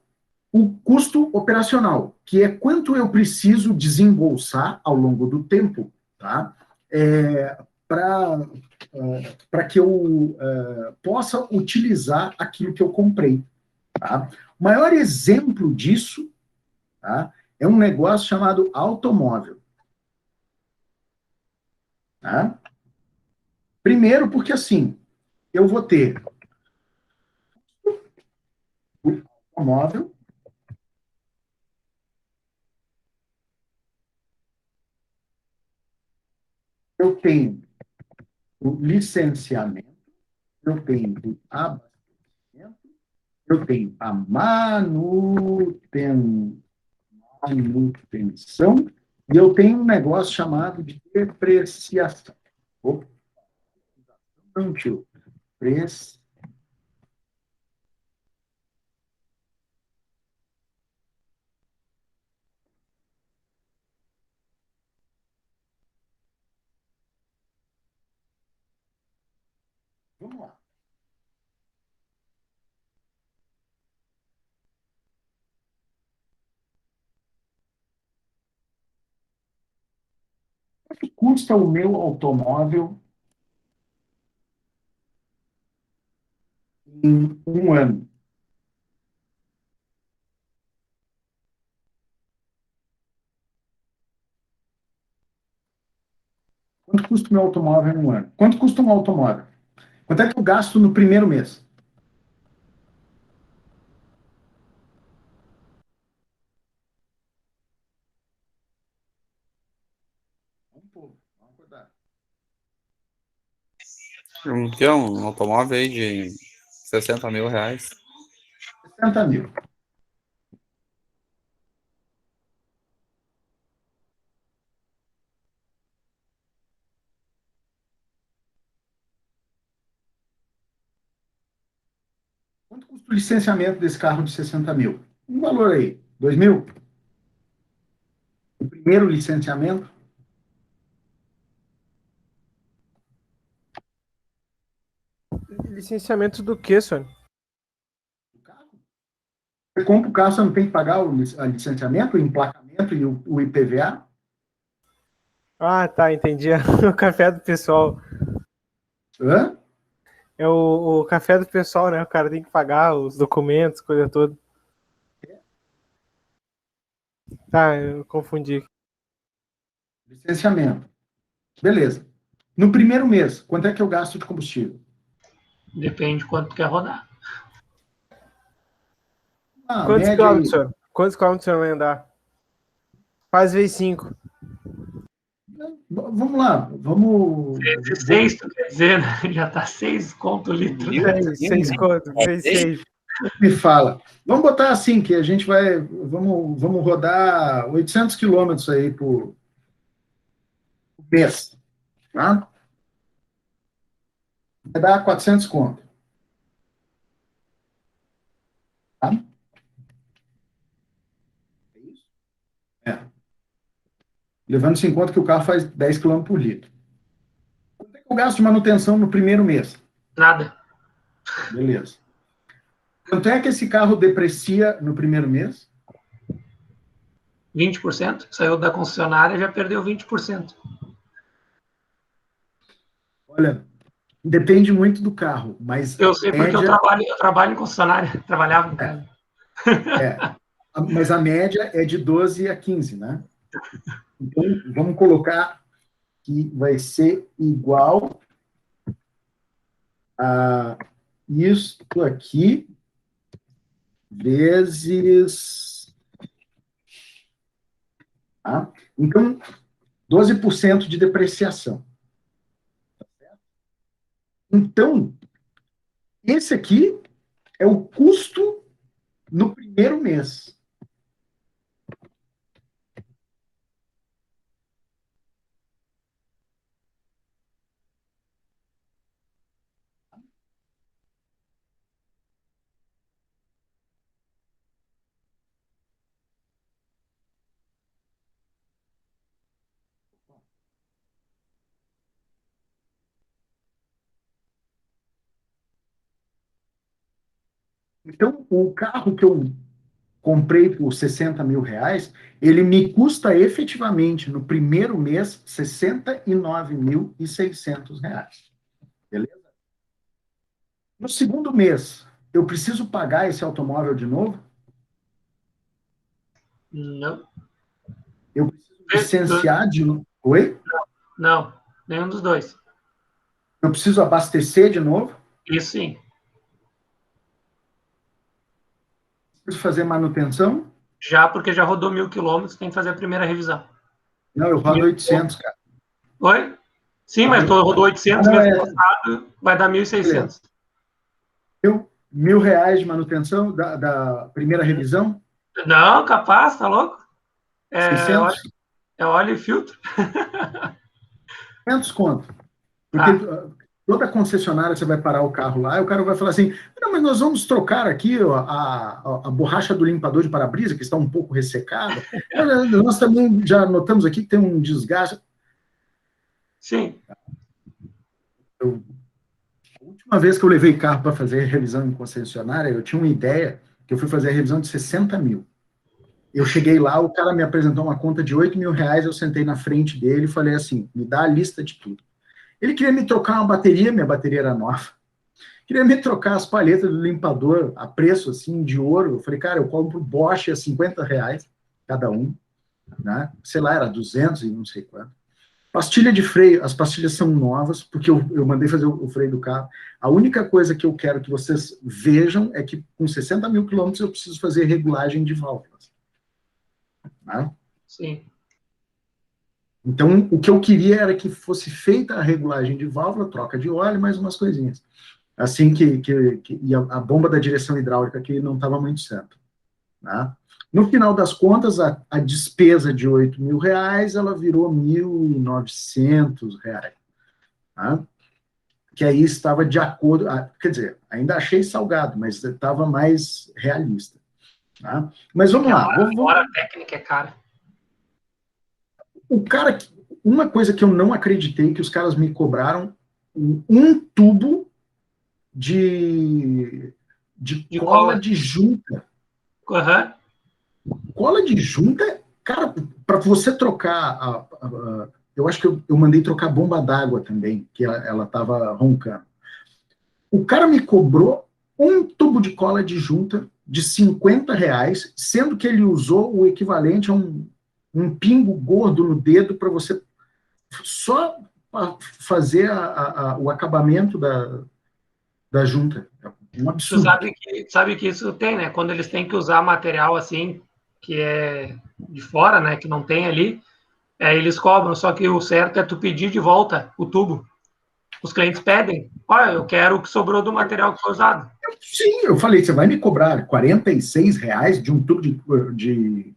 A: o custo operacional, que é quanto eu preciso desembolsar ao longo do tempo, tá? Para que eu possa utilizar aquilo que eu comprei. Tá? O maior exemplo disso, tá, é um negócio chamado automóvel. Tá? Primeiro porque, assim, eu vou ter o automóvel, eu tenho o licenciamento, eu tenho o abastecimento, eu tenho a manutenção e eu tenho um negócio chamado de depreciação. Opa, não, tio. Vamos lá. Quanto custa o meu automóvel em um ano? Quanto custa o meu automóvel em um ano? Quanto custa um automóvel? Quanto é que eu gasto no primeiro mês? Vamos acordar.
C: Que é um automóvel aí de 60 mil reais.
A: 60 mil. Quanto custa o licenciamento desse carro de 60 mil? Um valor aí, 2 mil? O primeiro licenciamento?
D: Licenciamento do quê, Sônia?
A: Do carro. Você compra o carro, você não tem que pagar o licenciamento, o emplacamento e o IPVA?
D: Ah, tá, entendi. O café do pessoal.
A: Hã?
D: É o café do pessoal, né? O cara tem que pagar os documentos, coisa toda. Tá, eu confundi.
A: Licenciamento. Beleza. No primeiro mês, quanto é que eu gasto de combustível?
H: Depende de quanto quer rodar.
D: Quantos
A: Média
D: quilômetros,
A: aí.
D: senhor? Quantos quilômetros o senhor vai andar? Faz vezes 5.
A: Vamos lá, vamos.
H: Vezes 6, tu quer dizer, né? Já tá 6 conto o litro.
D: 6 conto, vezes 6.
A: Me fala. Vamos botar assim, que a gente vai. Vamos rodar 800 quilômetros aí por mês. Tá? Vai dar 400 conto. Tá? É isso? É. Levando-se em conta que o carro faz 10 quilômetros por litro. Quanto é que eu gasto de manutenção no primeiro mês?
H: Nada.
A: Beleza. Quanto é que esse carro deprecia no primeiro mês?
H: 20%. Saiu da concessionária e já perdeu 20%.
A: Olha, depende muito do carro, mas
H: Eu sei porque eu trabalho em concessionária. Trabalhava, no caso.
A: Mas a média é de 12 a 15, né? Então, vamos colocar que vai ser igual a isto aqui vezes... Tá? Então, 12% de depreciação. Então, esse aqui é o custo no primeiro mês. Então, o carro que eu comprei por 60 mil reais, ele me custa efetivamente, no primeiro mês, R$ 69.600. Beleza? No segundo mês, eu preciso pagar esse automóvel de novo?
H: Não.
A: Eu preciso licenciar de novo? Oi?
H: Não, nenhum dos dois.
A: Eu preciso abastecer de novo?
H: Isso sim.
A: Preciso fazer manutenção?
H: Já porque já rodou 1.000 quilômetros, tem que fazer a primeira revisão.
A: Não, eu rodo 800, cara.
H: Oi? Sim, mas tu rodou 800 mês passado, vai dar 1.600.
A: R$ 1.000 de manutenção da primeira revisão?
H: Não, capaz, tá louco?
A: 600?
H: É óleo e filtro.
A: 500 conto. Porque toda concessionária, você vai parar o carro lá, e o cara vai falar assim, não, mas nós vamos trocar aqui a borracha do limpador de para-brisa, que está um pouco ressecada. Nós também já notamos aqui que tem um desgaste.
H: Sim.
A: A última vez que eu levei carro para fazer revisão em concessionária, eu tinha uma ideia que eu fui fazer a revisão de 60 mil. Eu cheguei lá, o cara me apresentou uma conta de 8 mil reais, eu sentei na frente dele e falei assim, me dá a lista de tudo. Ele queria me trocar uma bateria, minha bateria era nova. Queria me trocar as palhetas do limpador a preço, assim, de ouro. Eu falei, cara, eu compro Bosch a 50 reais cada um, né? Sei lá, era 200 e não sei quanto. Pastilha de freio, as pastilhas são novas, porque eu mandei fazer o freio do carro. A única coisa que eu quero que vocês vejam é que com 60 mil quilômetros eu preciso fazer regulagem de válvulas. Né?
H: Sim.
A: Então, o que eu queria era que fosse feita a regulagem de válvula, troca de óleo, mais umas coisinhas. Assim e a bomba da direção hidráulica que não estava muito certo. Né? No final das contas, a despesa de 8 mil reais, ela virou 1.900 reais. Tá? Que aí estava de acordo, quer dizer, ainda achei salgado, mas estava mais realista. Tá? Mas vamos lá.
H: Agora a técnica é cara.
A: Uma coisa que eu não acreditei, que os caras me cobraram um tubo de cola de junta.
H: Uhum.
A: Cola de junta, cara, para você trocar, eu acho que eu mandei trocar bomba d'água também, que ela estava roncando. O cara me cobrou um tubo de cola de junta de 50 reais, sendo que ele usou o equivalente a um pingo gordo no dedo para você só fazer o acabamento da junta. É um absurdo.
H: Tu sabe que isso tem, né? Quando eles têm que usar material assim, que é de fora, né? Que não tem ali, eles cobram, só que o certo é tu pedir de volta o tubo. Os clientes pedem, olha, eu quero o que sobrou do material que foi usado.
A: Sim, eu falei, você vai me cobrar 46 reais de um tubo de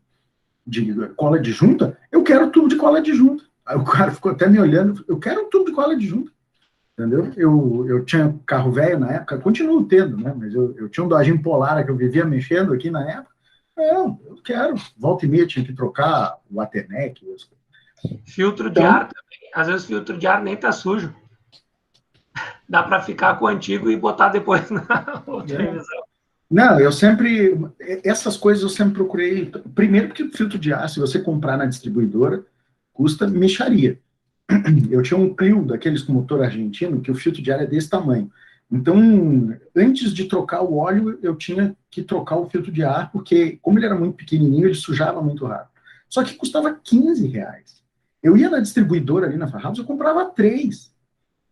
A: cola de junta? Eu quero tubo de cola de junta. Aí o cara ficou até me olhando, eu quero um tubo de cola de junta. Entendeu? Eu tinha carro velho na época, continuo tendo, né? Mas eu tinha um Dodge Polara que eu vivia mexendo aqui na época. Não, eu quero. Volta e meia tinha que trocar o Atenec.
H: Filtro de ar também. Às vezes o filtro de ar nem tá sujo. dá para ficar com o antigo e botar depois na outra revisão.
A: Não, essas coisas eu sempre procurei, primeiro porque o filtro de ar, se você comprar na distribuidora, custa mixaria. Eu tinha um Clio, daqueles com motor argentino, que o filtro de ar é desse tamanho. Então, antes de trocar o óleo, eu tinha que trocar o filtro de ar, porque, como ele era muito pequenininho, ele sujava muito rápido. Só que custava R$15. Eu ia na distribuidora ali na Farrapos, eu comprava 3.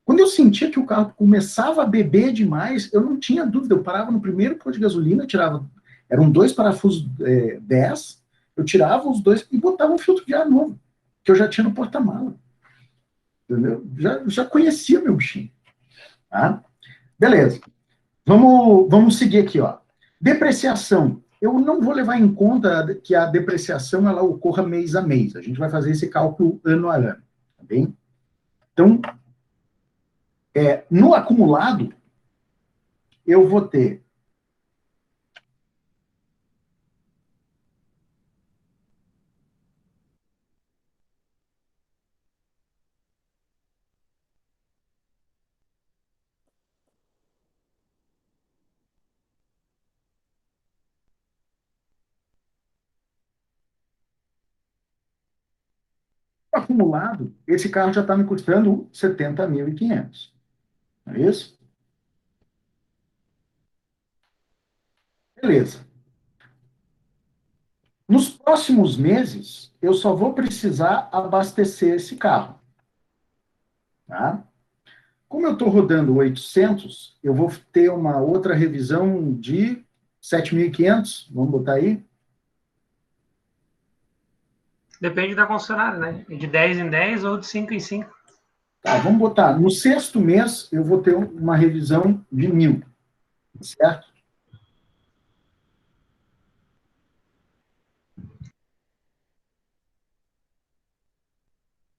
A: Quando eu sentia que o carro começava a beber demais, eu não tinha dúvida, eu parava no primeiro posto de gasolina, tirava, eram 2 parafusos 10, eu tirava os 2 e botava um filtro de ar novo, que eu já tinha no porta-mala. Entendeu? Já conhecia meu bichinho. Tá? Beleza. Vamos seguir aqui, ó. Depreciação. Eu não vou levar em conta que a depreciação ela ocorra mês a mês. A gente vai fazer esse cálculo ano a ano. Tá bem? Então, no acumulado, eu vou ter acumulado, esse carro já está me custando 70.500. Não é isso? Beleza. Nos próximos meses, eu só vou precisar abastecer esse carro. Tá? Como eu estou rodando 800, eu vou ter uma outra revisão de 7.500, vamos botar aí?
H: Depende da concessionária, né? De 10 em 10 ou de 5 em 5.
A: Tá, vamos botar, no 6º mês, eu vou ter uma revisão de 1.000, certo?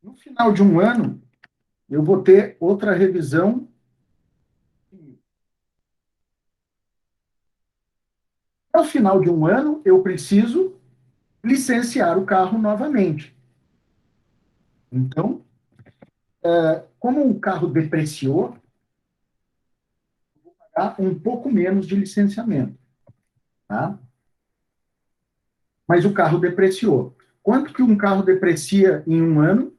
A: No final de um ano, eu vou ter outra revisão. Ao final de um ano, eu preciso licenciar o carro novamente. Então, como o carro depreciou, eu vou pagar um pouco menos de licenciamento. Tá? Mas o carro depreciou. Quanto que um carro deprecia em um ano?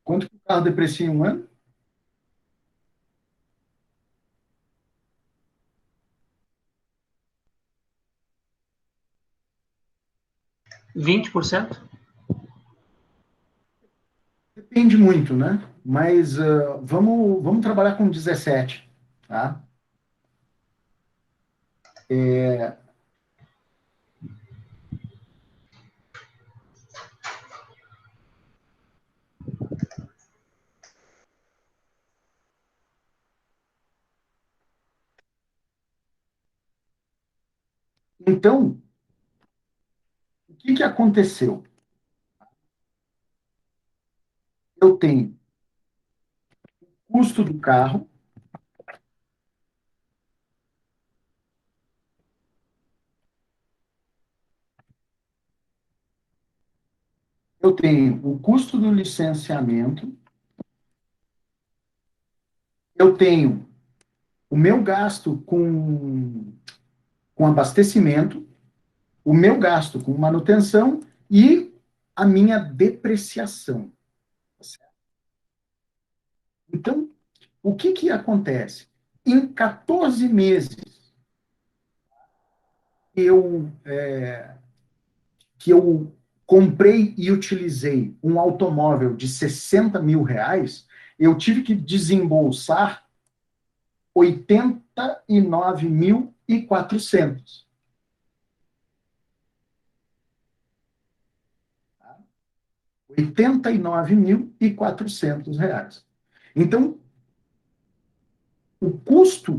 A: Quanto que o carro deprecia em um ano?
H: 20%?
A: Depende muito, né? Mas vamos trabalhar com 17, tá? Então, o que aconteceu? Eu tenho o custo do carro, eu tenho o custo do licenciamento, eu tenho o meu gasto com abastecimento, o meu gasto com manutenção e a minha depreciação. Então, o que acontece? Em 14 meses que eu comprei e utilizei um automóvel de 60 mil reais, eu tive que desembolsar 89.400. R$ 89.400. Então, o custo,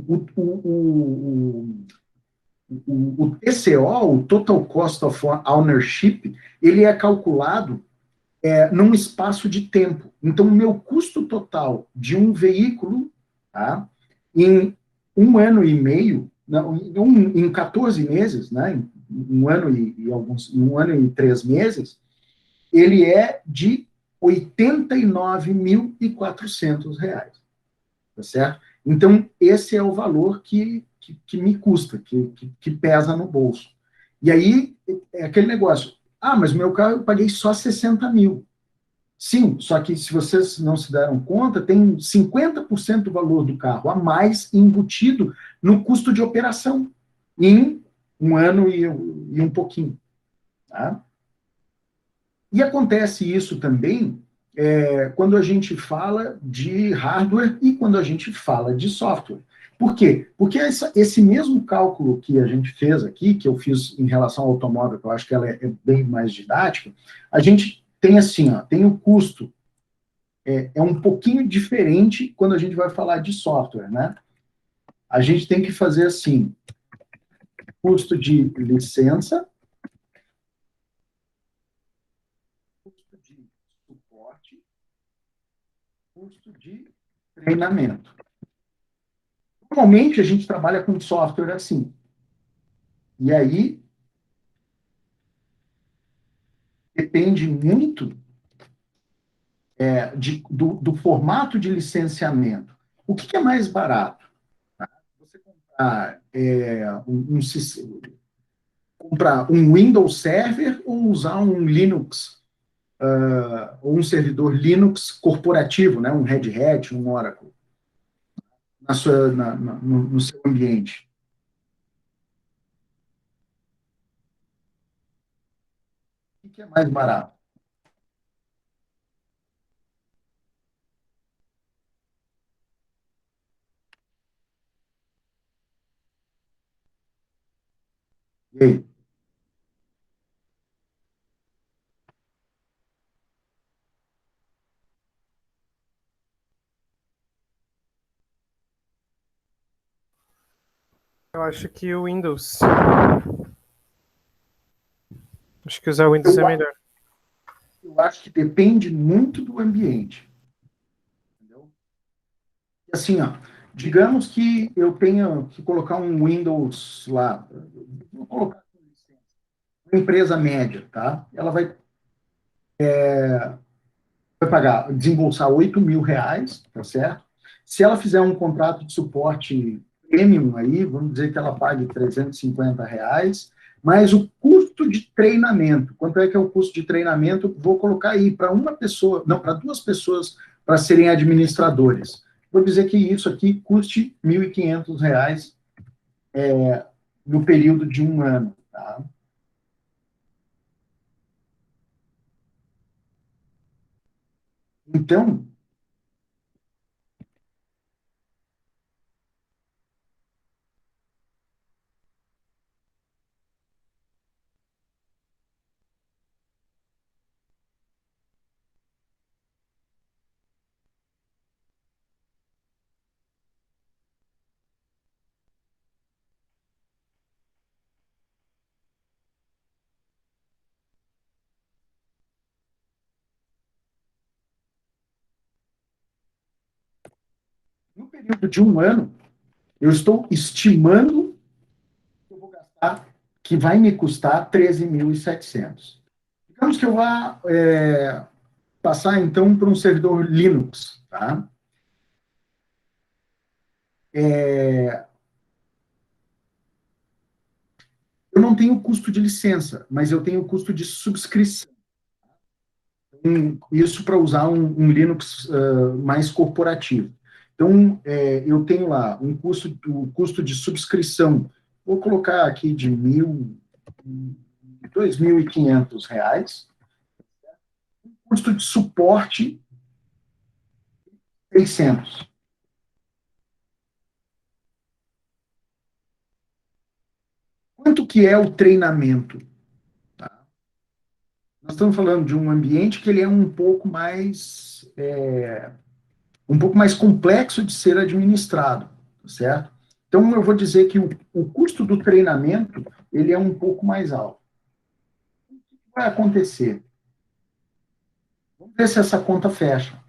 A: o TCO, o Total Cost of Ownership, ele é calculado num espaço de tempo. Então, o meu custo total de um veículo, tá, em um ano e meio, não, em 14 meses, né, um ano um ano e 3 meses, ele é de R$ 89.400, tá certo? Então, esse é o valor que me custa, que pesa no bolso. E aí, é aquele negócio, mas meu carro eu paguei só 60 mil. Sim, só que se vocês não se deram conta, tem 50% do valor do carro a mais embutido no custo de operação, em um ano e um pouquinho. Tá? E acontece isso também quando a gente fala de hardware e quando a gente fala de software. Por quê? Porque esse mesmo cálculo que a gente fez aqui, que eu fiz em relação ao automóvel, que eu acho que ela é bem mais didática, a gente tem assim, tem o custo. É um pouquinho diferente quando a gente vai falar de software, né? A gente tem que fazer assim, custo de licença, custo de suporte, custo de treinamento. Normalmente a gente trabalha com software assim. E aí depende muito do formato de licenciamento. O que é mais barato? Você comprar um Windows Server ou usar um Linux, ou um servidor Linux corporativo, né? Um Red Hat, um Oracle, no seu ambiente. O que é mais barato? E aí?
D: Eu acho que o Windows. Acho que usar o Windows é melhor.
A: Eu acho que depende muito do ambiente. Entendeu? Assim, digamos que eu tenha que colocar um Windows lá, vou colocar uma empresa média, tá? Ela vai pagar, desembolsar R$ 8.000, tá certo? Se ela fizer um contrato de suporte premium aí, vamos dizer que ela pague R$ 350, mas o custo de treinamento, quanto é que é o custo de treinamento? Vou colocar aí para uma pessoa, não, para 2 pessoas para serem administradores. Vou dizer que isso aqui custe R$ 1.500 no período de um ano, tá? Então, no período de um ano, eu estou estimando que eu vou gastar, que vai me custar 13.700. Digamos que eu vá passar, então, para um servidor Linux, tá? Eu não tenho custo de licença, mas eu tenho custo de subscrição. Isso para usar um Linux mais corporativo. Então, eu tenho lá o custo de subscrição, vou colocar aqui de R$ 2.500, custo de suporte, 600. Quanto que é o treinamento? Tá? Nós estamos falando de um ambiente que ele é um pouco mais complexo de ser administrado, certo? Então, eu vou dizer que o custo do treinamento ele é um pouco mais alto. O que vai acontecer? Vamos ver se essa conta fecha.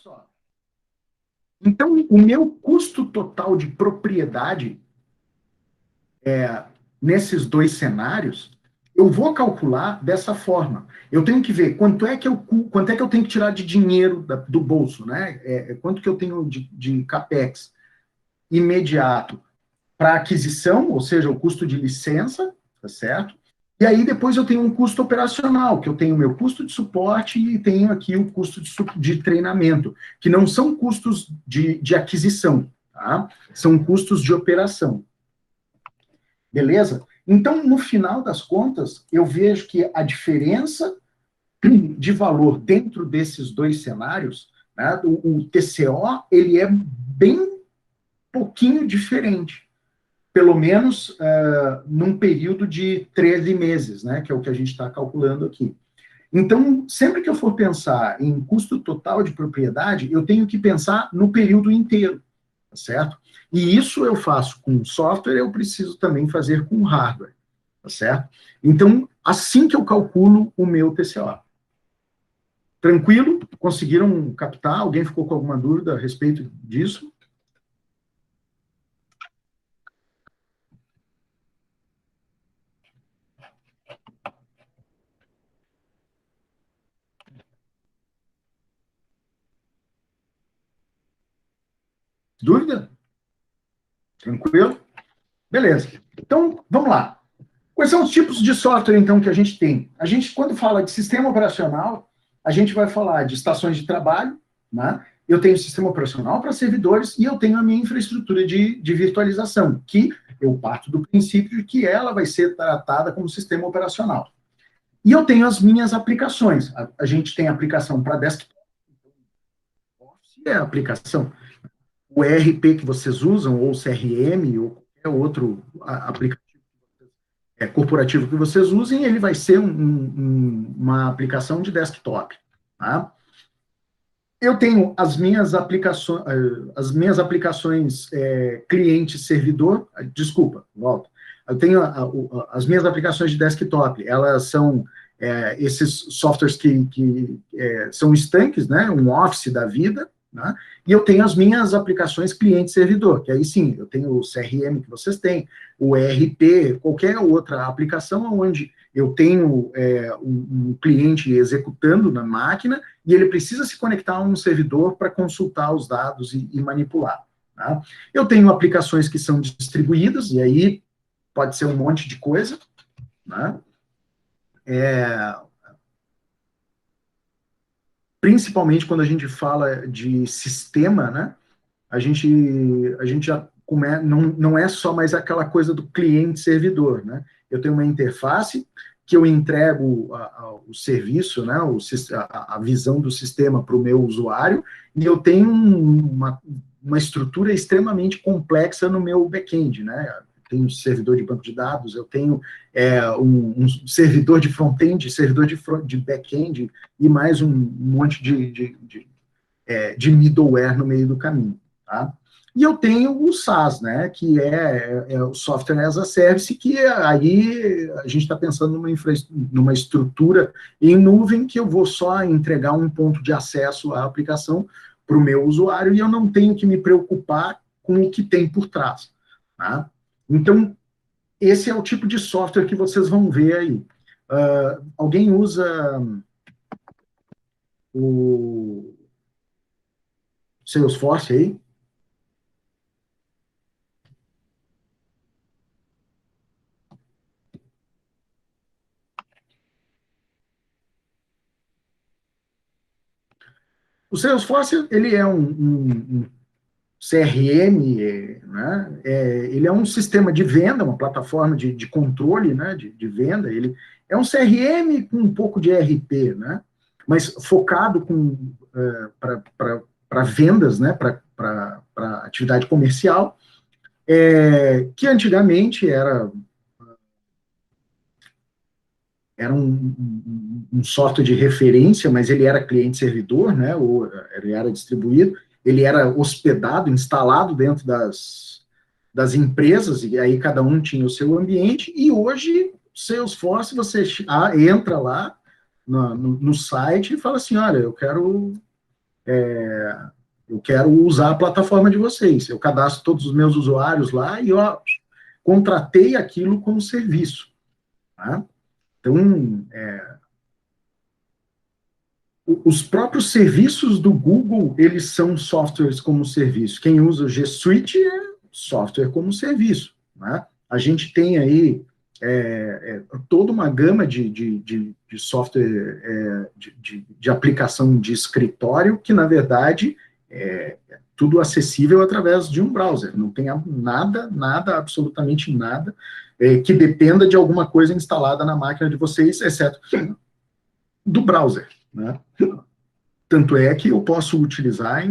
A: só. Então, o meu custo total de propriedade nesses dois cenários, eu vou calcular dessa forma. Eu tenho que ver quanto é que eu tenho que tirar de dinheiro do bolso, né? Quanto que eu tenho de capex imediato para aquisição, ou seja, o custo de licença, tá certo? E aí depois eu tenho um custo operacional, que eu tenho o meu custo de suporte e tenho aqui o custo de treinamento, que não são custos de aquisição, tá? São custos de operação. Beleza? Então, no final das contas, eu vejo que a diferença de valor dentro desses dois cenários, né, o TCO, ele é bem pouquinho diferente. Pelo menos num período de 13 meses, né, que é o que a gente está calculando aqui. Então, sempre que eu for pensar em custo total de propriedade, eu tenho que pensar no período inteiro, tá certo? E isso eu faço com software, eu preciso também fazer com hardware, tá certo? Então, assim que eu calculo o meu TCO. Tranquilo? Conseguiram captar? Alguém ficou com alguma dúvida a respeito disso? Dúvida? Tranquilo? Beleza. Então, vamos lá. Quais são os tipos de software, então, que a gente tem? A gente, quando fala de sistema operacional, a gente vai falar de estações de trabalho, né? Eu tenho sistema operacional para servidores e eu tenho a minha infraestrutura de virtualização, que eu parto do princípio de que ela vai ser tratada como sistema operacional. E eu tenho as minhas aplicações. A gente tem aplicação para desktop, Office é a aplicação. O ERP que vocês usam, ou o CRM, ou qualquer outro aplicativo corporativo que vocês usem, ele vai ser uma aplicação de desktop. Tá? Eu tenho as minhas aplicações cliente-servidor, desculpa, volta. Eu tenho as minhas aplicações de desktop, elas são esses softwares que são estanques, né, um Office da vida, né? E eu tenho as minhas aplicações cliente-servidor, que aí sim, eu tenho o CRM que vocês têm, o ERP, qualquer outra aplicação onde eu tenho um cliente executando na máquina e ele precisa se conectar a um servidor para consultar os dados e manipular. Tá? Eu tenho aplicações que são distribuídas, e aí pode ser um monte de coisa, né? Principalmente quando a gente fala de sistema, né? A gente já não é só mais aquela coisa do cliente-servidor, né? Eu tenho uma interface que eu entrego o serviço, né? A visão do sistema para o meu usuário, e eu tenho uma estrutura extremamente complexa no meu back-end, né? Eu tenho um servidor de banco de dados, eu tenho um servidor de front-end, servidor de back-end, e mais um monte de middleware no meio do caminho, tá? E eu tenho o SaaS, né, que é o Software as a Service, que aí a gente está pensando numa estrutura em nuvem que eu vou só entregar um ponto de acesso à aplicação para o meu usuário e eu não tenho que me preocupar com o que tem por trás, tá? Então, esse é o tipo de software que vocês vão ver aí. Alguém usa o Salesforce aí? O Salesforce, ele é um CRM, né? Ele é um sistema de venda, uma plataforma de controle, né? de venda. Ele é um CRM com um pouco de ERP, né? Mas focado para vendas, né? Para atividade comercial, que antigamente era um software de referência, mas ele era cliente-servidor, né? Ou ele era distribuído, ele era hospedado, instalado dentro das empresas, e aí cada um tinha o seu ambiente, e hoje, Salesforce, você entra lá no site e fala assim, olha, eu quero eu quero usar a plataforma de vocês. Eu cadastro todos os meus usuários lá e contratei aquilo como serviço. Tá? Então, os próprios serviços do Google, eles são softwares como serviço. Quem usa o G Suite é software como serviço. Né? A gente tem aí toda uma gama de software, de aplicação de escritório, que, na verdade, é tudo acessível através de um browser. Não tem nada, absolutamente nada, que dependa de alguma coisa instalada na máquina de vocês, exceto do browser. Né? Tanto é que eu posso utilizar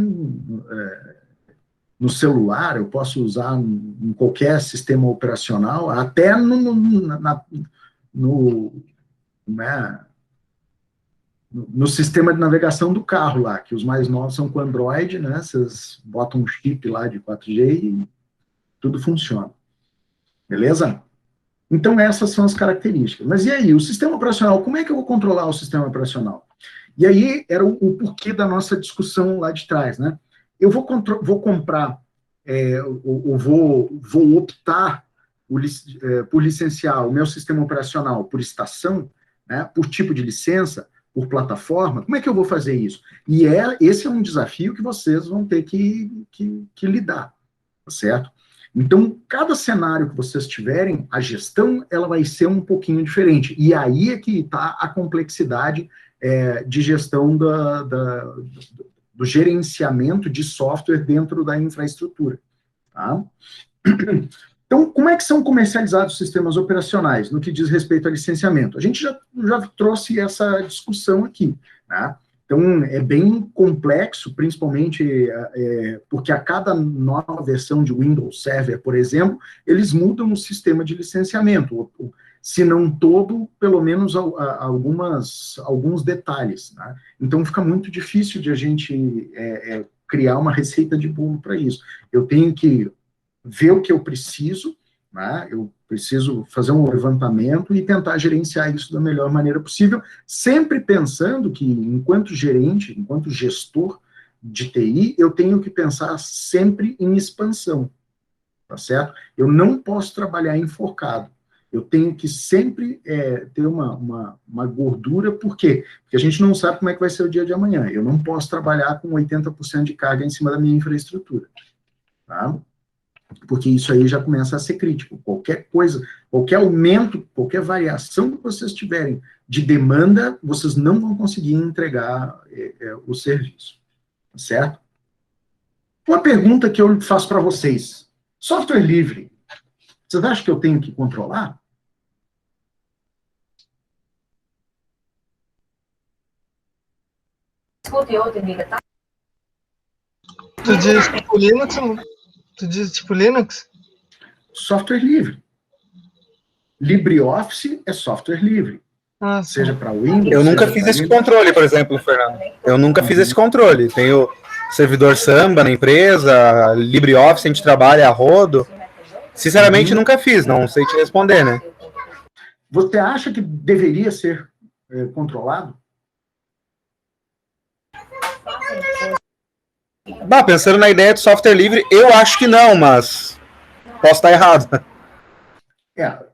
A: no celular, eu posso usar em qualquer sistema operacional, até no sistema de navegação do carro lá, que os mais novos são com Android, né? Vocês botam um chip lá de 4G e tudo funciona. Beleza? Então, essas são as características. Mas e aí, o sistema operacional, como é que eu vou controlar o sistema operacional? E aí, era o porquê da nossa discussão lá de trás, né? Eu vou comprar, vou optar por licenciar o meu sistema operacional por estação, né, por tipo de licença, por plataforma. Como é que eu vou fazer isso? E esse é um desafio que vocês vão ter que lidar, tá certo? Então, cada cenário que vocês tiverem, a gestão, ela vai ser um pouquinho diferente. E aí é que está a complexidade de gestão do gerenciamento de software dentro da infraestrutura. Tá? Então, como é que são comercializados os sistemas operacionais no que diz respeito a licenciamento? A gente já trouxe essa discussão aqui. Né? Então, é bem complexo, principalmente porque a cada nova versão de Windows Server, por exemplo, eles mudam o sistema de licenciamento, se não todo, pelo menos alguns detalhes. Né? Então, fica muito difícil de a gente criar uma receita de bolo para isso. Eu tenho que ver o que eu preciso, né? Eu preciso fazer um levantamento e tentar gerenciar isso da melhor maneira possível, sempre pensando que, enquanto gerente, enquanto gestor de TI, eu tenho que pensar sempre em expansão, tá certo? Eu não posso trabalhar enforcado. Eu tenho que sempre ter uma gordura, por quê? Porque a gente não sabe como é que vai ser o dia de amanhã. Eu não posso trabalhar com 80% de carga em cima da minha infraestrutura, tá? Porque isso aí já começa a ser crítico. Qualquer coisa, qualquer aumento, qualquer variação que vocês tiverem de demanda, vocês não vão conseguir entregar o serviço, tá certo? Uma pergunta que eu faço para vocês. Software livre, vocês acham que eu tenho que controlar?
E: Tu diz tipo Linux? Tu diz tipo Linux?
A: Software livre. LibreOffice é software livre. Seja para Windows.
G: Eu nunca fiz esse controle, por exemplo, Fernando. Eu nunca fiz esse controle. Tenho servidor Samba na empresa, LibreOffice, a gente trabalha a rodo. Sinceramente, nunca fiz, não sei te responder, né?
A: Você acha que deveria ser controlado?
G: Pensando na ideia de software livre, eu acho que não, mas posso estar errado.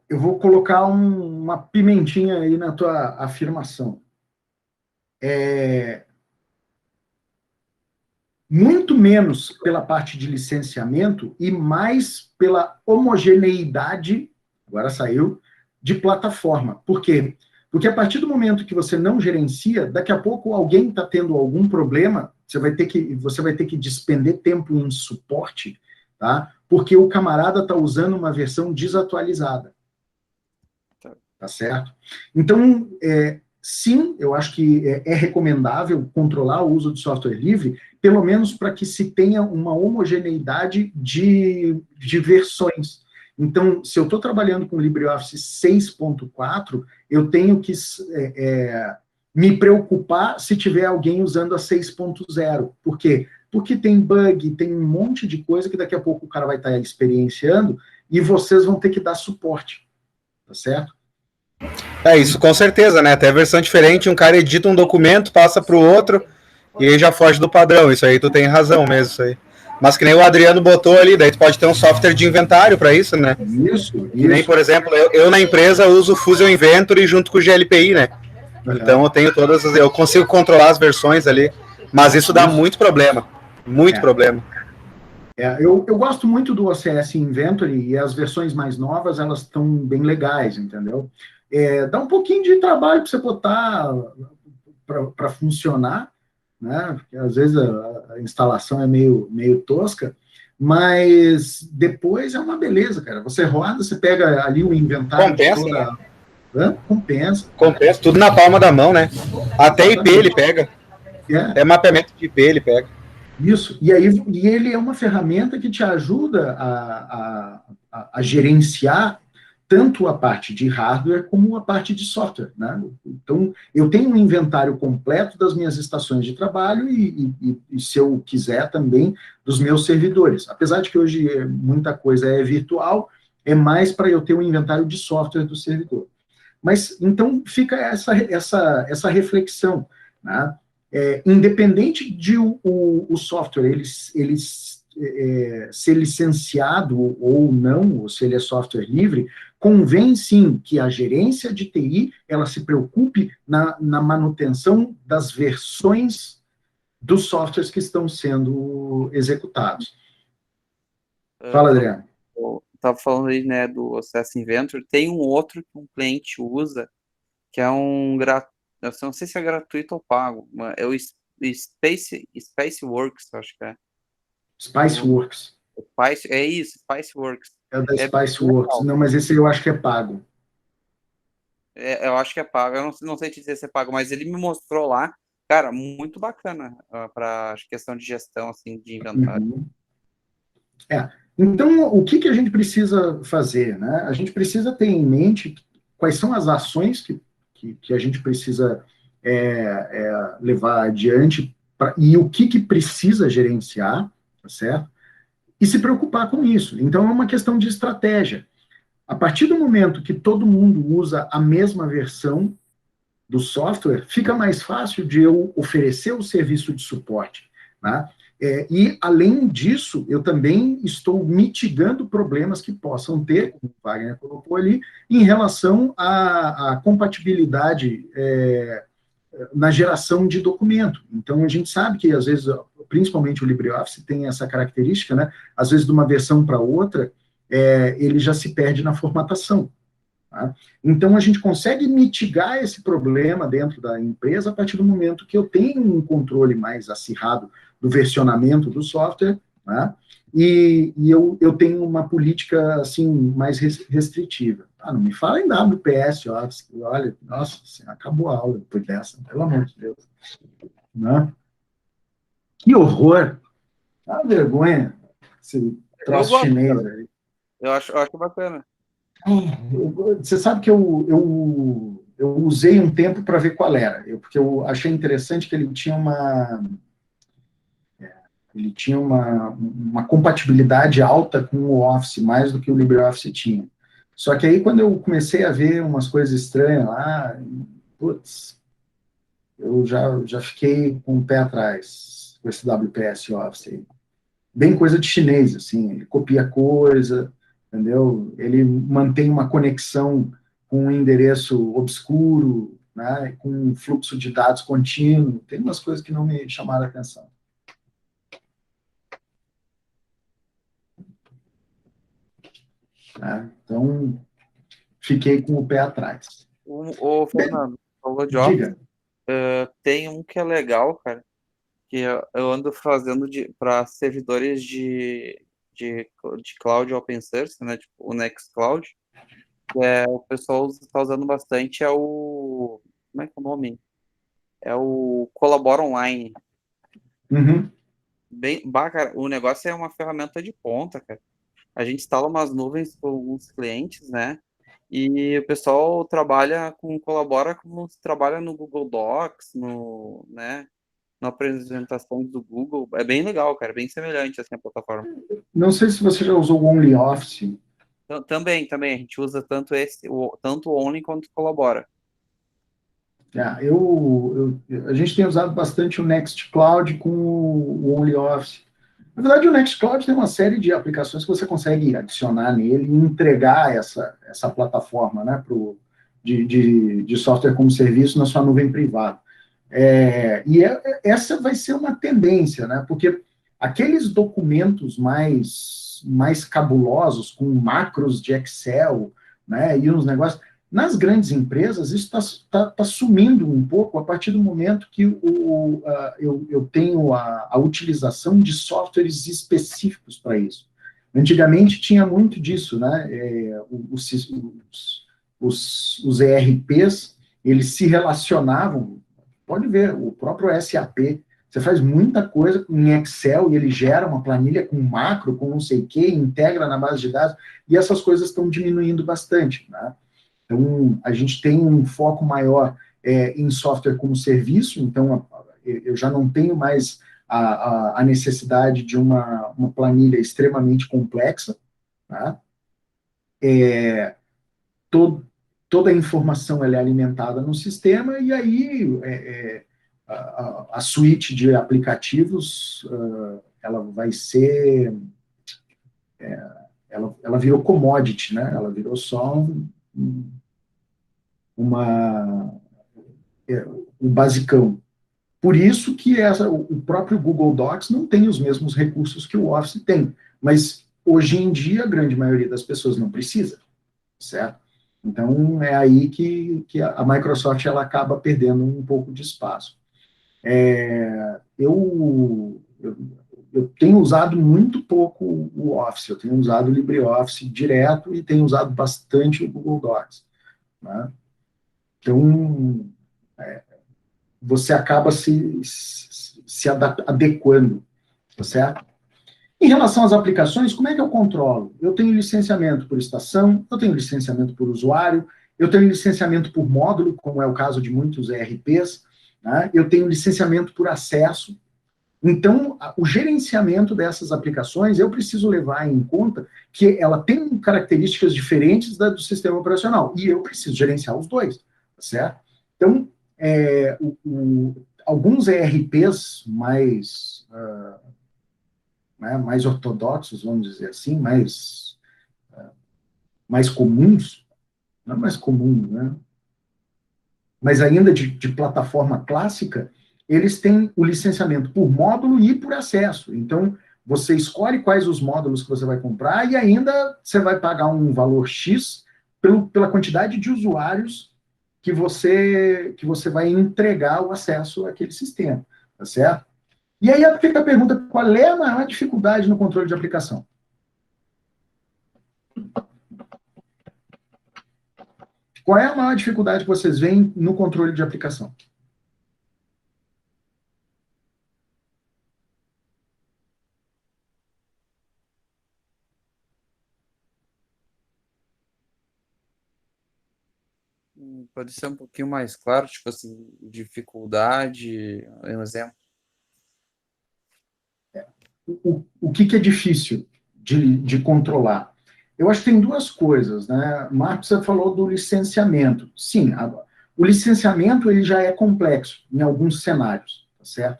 A: Eu vou colocar uma pimentinha aí na tua afirmação. Muito menos pela parte de licenciamento e mais pela homogeneidade, agora saiu, de plataforma. Por quê? Porque a partir do momento que você não gerencia, daqui a pouco alguém está tendo algum problema, você vai ter que despender tempo em suporte, tá? Porque o camarada está usando uma versão desatualizada. Tá certo? Então, sim, eu acho que é recomendável controlar o uso de software livre, pelo menos para que se tenha uma homogeneidade de versões. Então, se eu estou trabalhando com LibreOffice 6.4, eu tenho que me preocupar se tiver alguém usando a 6.0. Por quê? Porque tem bug, tem um monte de coisa que daqui a pouco o cara vai estar experienciando e vocês vão ter que dar suporte. Tá certo?
G: Isso com certeza, né? Até a versão diferente, um cara edita um documento, passa para o outro, e aí já foge do padrão. Isso aí tu tem razão mesmo, isso aí. Mas que nem o Adriano botou ali, daí tu pode ter um software de inventário para isso, né?
A: Isso.
G: Que nem, por exemplo, eu na empresa uso o Fusion Inventory junto com o GLPI, né? Então eu tenho eu consigo controlar as versões ali, mas isso dá muito problema, problema.
A: Eu gosto muito do OCS Inventory, e as versões mais novas, elas estão bem legais, entendeu? Dá um pouquinho de trabalho para você botar para funcionar, né? Porque às vezes a instalação é meio tosca, mas depois é uma beleza, cara. Você roda, você pega ali o inventário
G: Compensa,
A: de toda...
G: né?
A: Compensa.
G: Compensa, tudo na palma da mão, né? Até IP ele pega. É mapeamento de IP ele pega.
A: Isso, e ele é uma ferramenta que te ajuda a gerenciar tanto a parte de hardware como a parte de software, né? Então, eu tenho um inventário completo das minhas estações de trabalho e se eu quiser também, dos meus servidores. Apesar de que hoje muita coisa é virtual, é mais para eu ter um inventário de software do servidor. Mas, então, fica essa reflexão, né? Independente de o software ele ser licenciado ou não, ou se ele é software livre, convém sim que a gerência de TI ela se preocupe na manutenção das versões dos softwares que estão sendo executados. Fala, Adriano.
C: Eu estava falando aí, né, do OCS Inventor. Tem um outro que um cliente usa, que é eu não sei se é gratuito ou pago, é o Spiceworks, acho que é.
A: Spiceworks.
C: É isso, Spiceworks.
A: É o da Spiceworks. Não, mas esse eu acho que é pago.
C: Eu acho que é pago. Eu não sei te dizer se é pago, mas ele me mostrou lá. Cara, muito bacana para questão de gestão, assim, de inventário.
A: Uhum. Então, o que a gente precisa fazer, né? A gente precisa ter em mente quais são as ações que a gente precisa levar adiante e o que precisa gerenciar, tá certo? E se preocupar com isso. Então, é uma questão de estratégia. A partir do momento que todo mundo usa a mesma versão do software, fica mais fácil de eu oferecer o serviço de suporte, né? E, além disso, eu também estou mitigando problemas que possam ter, como o Wagner colocou ali, em relação à compatibilidade na geração de documento. Então, a gente sabe que, às vezes, principalmente o LibreOffice tem essa característica, né? Às vezes, de uma versão para outra, ele já se perde na formatação. Tá? Então, a gente consegue mitigar esse problema dentro da empresa a partir do momento que eu tenho um controle mais acirrado do versionamento do software, né? E eu tenho uma política assim mais restritiva. Não me fala em WPS, olha, nossa, acabou a aula depois dessa, pelo amor de Deus. Né? Que horror! Uma vergonha esse troço chinês aí.
C: Eu acho bacana.
A: Você sabe que eu usei um tempo para ver qual era, porque eu achei interessante que ele tinha uma compatibilidade alta com o Office, mais do que o LibreOffice tinha. Só que aí, quando eu comecei a ver umas coisas estranhas lá, putz, eu já fiquei com o pé atrás com esse WPS Office aí. Bem coisa de chinês, assim, ele copia coisa, entendeu? Ele mantém uma conexão com um endereço obscuro, né, com um fluxo de dados contínuo. Tem umas coisas que não me chamaram a atenção. Então, fiquei com o pé atrás.
C: O Fernando, falou de Office. Tem um que é legal, cara, que eu ando fazendo para servidores de cloud open source, né, tipo o Nextcloud. O pessoal está usando bastante, como é que é o nome? É o Colabora Online.
A: Uhum.
C: Cara, o negócio é uma ferramenta de ponta, cara. A gente instala umas nuvens com alguns clientes, né? E o pessoal colabora como se trabalha no Google Docs, né? Na apresentação do Google. É bem legal, cara. Bem semelhante assim a plataforma.
A: Não sei se você já usou o OnlyOffice.
C: Também. A gente usa tanto o Only quanto o Colabora.
A: A gente tem usado bastante o Nextcloud com o OnlyOffice. Na verdade, o Nextcloud tem uma série de aplicações que você consegue adicionar nele e entregar essa plataforma, né, de software como serviço na sua nuvem privada. Essa vai ser uma tendência, né, porque aqueles documentos mais cabulosos, com macros de Excel, né, e uns negócios... Nas grandes empresas, isso está sumindo um pouco a partir do momento que eu tenho a utilização de softwares específicos para isso. Antigamente tinha muito disso, né? Os ERPs, eles se relacionavam, pode ver, o próprio SAP, você faz muita coisa em Excel e ele gera uma planilha com macro, com não sei o que, integra na base de dados, e essas coisas estão diminuindo bastante, né? Então, a gente tem um foco maior em software como serviço, então eu já não tenho mais a necessidade de uma planilha extremamente complexa, tá? Toda a informação ela é alimentada no sistema, e aí a suíte de aplicativos, ela vai ser... ela virou commodity, né? Ela virou só o basicão. Por isso que o próprio Google Docs não tem os mesmos recursos que o Office tem, mas hoje em dia a grande maioria das pessoas não precisa, certo? Então é aí que a Microsoft ela acaba perdendo um pouco de espaço. Eu tenho usado muito pouco o Office, eu tenho usado o LibreOffice direto e tenho usado bastante o Google Docs, né? Então, você acaba se adequando, tá certo? Em relação às aplicações, como é que eu controlo? Eu tenho licenciamento por estação, eu tenho licenciamento por usuário, eu tenho licenciamento por módulo, como é o caso de muitos ERPs, né? Eu tenho licenciamento por acesso. Então, o gerenciamento dessas aplicações, eu preciso levar em conta que ela tem características diferentes do sistema operacional, e eu preciso gerenciar os dois, tá certo? Então, alguns ERPs mais ortodoxos, vamos dizer assim, mais comuns, não é mais comum, né? Mas ainda de plataforma clássica, eles têm o licenciamento por módulo e por acesso. Então, você escolhe quais os módulos que você vai comprar e ainda você vai pagar um valor X pela quantidade de usuários que você vai entregar o acesso àquele sistema, tá certo? E aí fica a pergunta, qual é a maior dificuldade no controle de aplicação? Qual é a maior dificuldade que vocês veem no controle de aplicação?
C: Pode ser um pouquinho mais claro, tipo assim, dificuldade, um exemplo.
A: O que é difícil de controlar? Eu acho que tem duas coisas, né? Marcos, você falou do licenciamento. Sim, o licenciamento ele já é complexo em alguns cenários, tá certo?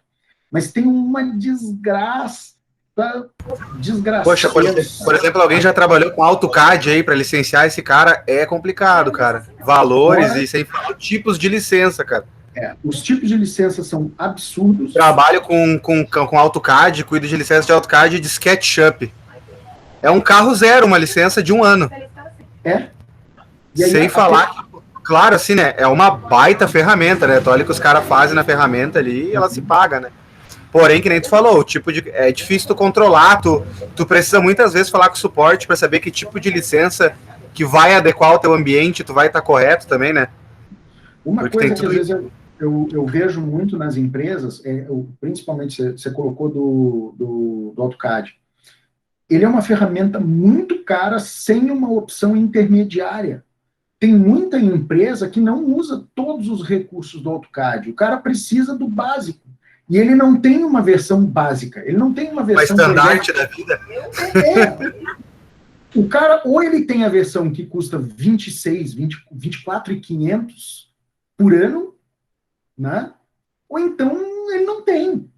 A: Mas tem uma desgraça.
G: Poxa, por exemplo, alguém já trabalhou com AutoCAD aí para licenciar esse cara? É complicado, cara. Valores e sem falar tipos de licença, cara.
A: Os tipos de licença são absurdos.
G: Trabalho com AutoCAD, cuido de licença de AutoCAD e de SketchUp. É um carro zero, uma licença de 1 ano.
A: E aí,
G: sem falar que, claro, assim, né? É uma baita ferramenta, né? Tu olha o que os caras fazem na ferramenta ali e ela se paga, né? Porém, que nem tu falou, é difícil tu controlar, tu precisa muitas vezes falar com o suporte para saber que tipo de licença que vai adequar ao teu ambiente, tu vai estar correto também, né?
A: Uma coisa que às vezes eu vejo muito nas empresas, principalmente você colocou do AutoCAD, ele é uma ferramenta muito cara sem uma opção intermediária. Tem muita empresa que não usa todos os recursos do AutoCAD, o cara precisa do básico. E ele não tem uma versão básica, ele não tem uma versão...
G: estandarte da vida.
A: O cara, ou ele tem a versão que custa 24.500 por ano, né? Ou então ele não tem.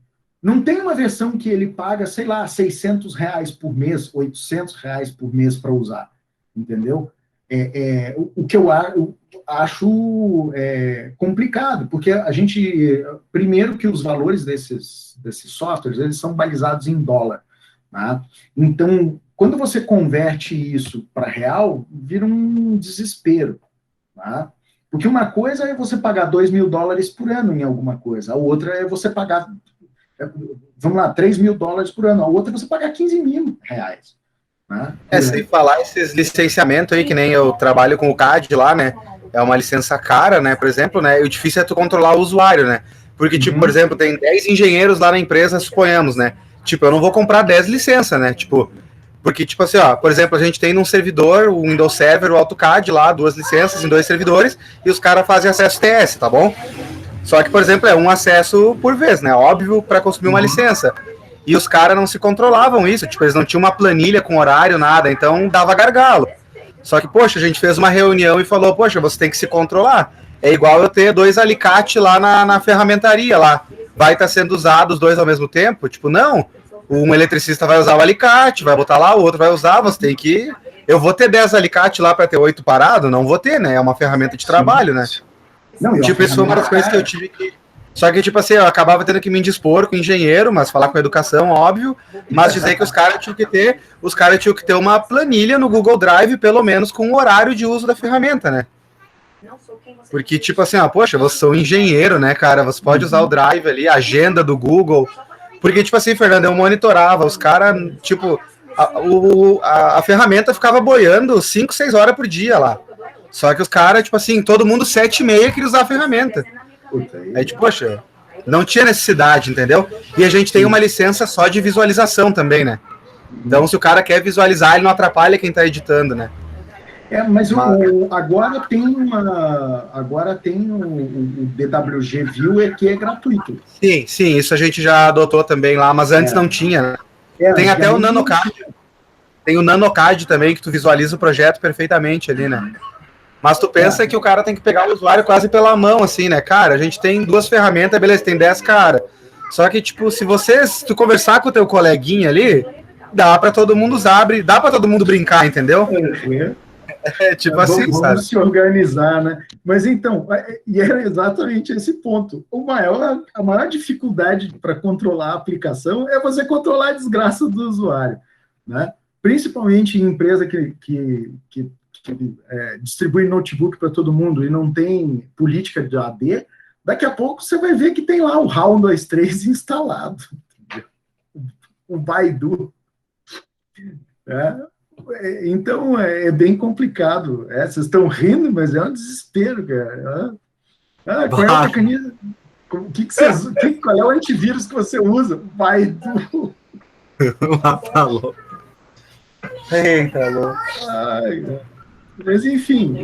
A: Não tem uma versão que ele paga, sei lá, R$600 por mês, R$800 por mês para usar, entendeu? O que eu acho complicado, porque a gente, primeiro que os valores desses softwares, eles são balizados em dólar, né? Então, quando você converte isso para real, vira um desespero, tá? Porque uma coisa é você pagar $2.000 por ano em alguma coisa, a outra é você pagar, vamos lá, $3.000 por ano, a outra é você pagar R$15.000, né?
G: Sem falar esses licenciamentos aí, que nem eu trabalho com o CAD lá, né? É uma licença cara, né? Por exemplo, né? E o difícil é tu controlar o usuário, né? Porque, tipo, por exemplo, tem 10 engenheiros lá na empresa, suponhamos, né? Tipo, eu não vou comprar 10 licenças, né? Tipo, porque, tipo assim, ó, por exemplo, a gente tem num servidor, o Windows Server, o AutoCAD lá, 2 licenças em 2 servidores, e os caras fazem acesso TS, tá bom? Só que, por exemplo, é um acesso por vez, né? Óbvio, para consumir uma licença. E os caras não se controlavam isso, tipo, eles não tinham uma planilha com horário, nada, então dava gargalo. Só que, poxa, a gente fez uma reunião e falou, poxa, você tem que se controlar. É igual eu ter 2 alicates lá na ferramentaria lá. Vai estar sendo usado os 2 ao mesmo tempo? Tipo, não. Um eletricista vai usar o alicate, vai botar lá, o outro vai usar, você tem que... Eu vou ter 10 alicates lá para ter 8 parado? Não vou ter, né? É uma ferramenta de trabalho, né? Não, tipo, isso foi uma das coisas que eu tive que... Só que, tipo assim, eu acabava tendo que me indispor com o engenheiro, mas falar com a educação, óbvio, mas dizer que os caras tinham que ter uma planilha no Google Drive, pelo menos com o horário de uso da ferramenta, né? Porque, tipo assim, poxa, você é um engenheiro, né, cara? Você pode usar o Drive ali, a agenda do Google. Porque, tipo assim, Fernando, eu monitorava, os caras, tipo, a ferramenta ficava boiando 5, 6 horas por dia lá. Só que os caras, tipo assim, todo mundo 7h30 queria usar a ferramenta. Aí, tipo, poxa, não tinha necessidade, entendeu? E a gente tem uma licença só de visualização também, né? Então, se o cara quer visualizar, ele não atrapalha quem tá editando, né?
A: Mas agora tem o DWG Viewer que é gratuito.
G: Sim, isso a gente já adotou também lá, mas antes não tinha, né? Tem até o NanoCAD. Tem o NanoCAD também, que tu visualiza o projeto perfeitamente ali, né? Mas tu pensa que o cara tem que pegar o usuário quase pela mão, assim, né? Cara, a gente tem 2 ferramentas, beleza, tem 10 caras. Só que, tipo, se tu conversar com o teu coleguinha ali, dá pra todo mundo usar, dá pra todo mundo brincar, entendeu? Tipo assim,
A: vamos
G: sabe?
A: se organizar, né? Mas então, e era exatamente esse ponto. A maior dificuldade para controlar a aplicação é você controlar a desgraça do usuário, né? Principalmente em empresa que distribui notebook para todo mundo e não tem política de AD, daqui a pouco você vai ver que tem lá o HAL123 instalado. O Baidu. Então, é bem complicado. Vocês estão rindo, mas é um desespero, cara. Qual é o mecanismo? Qual é o antivírus que você usa? Baidu.
G: Falou. Eita, louco.
A: Mas, enfim,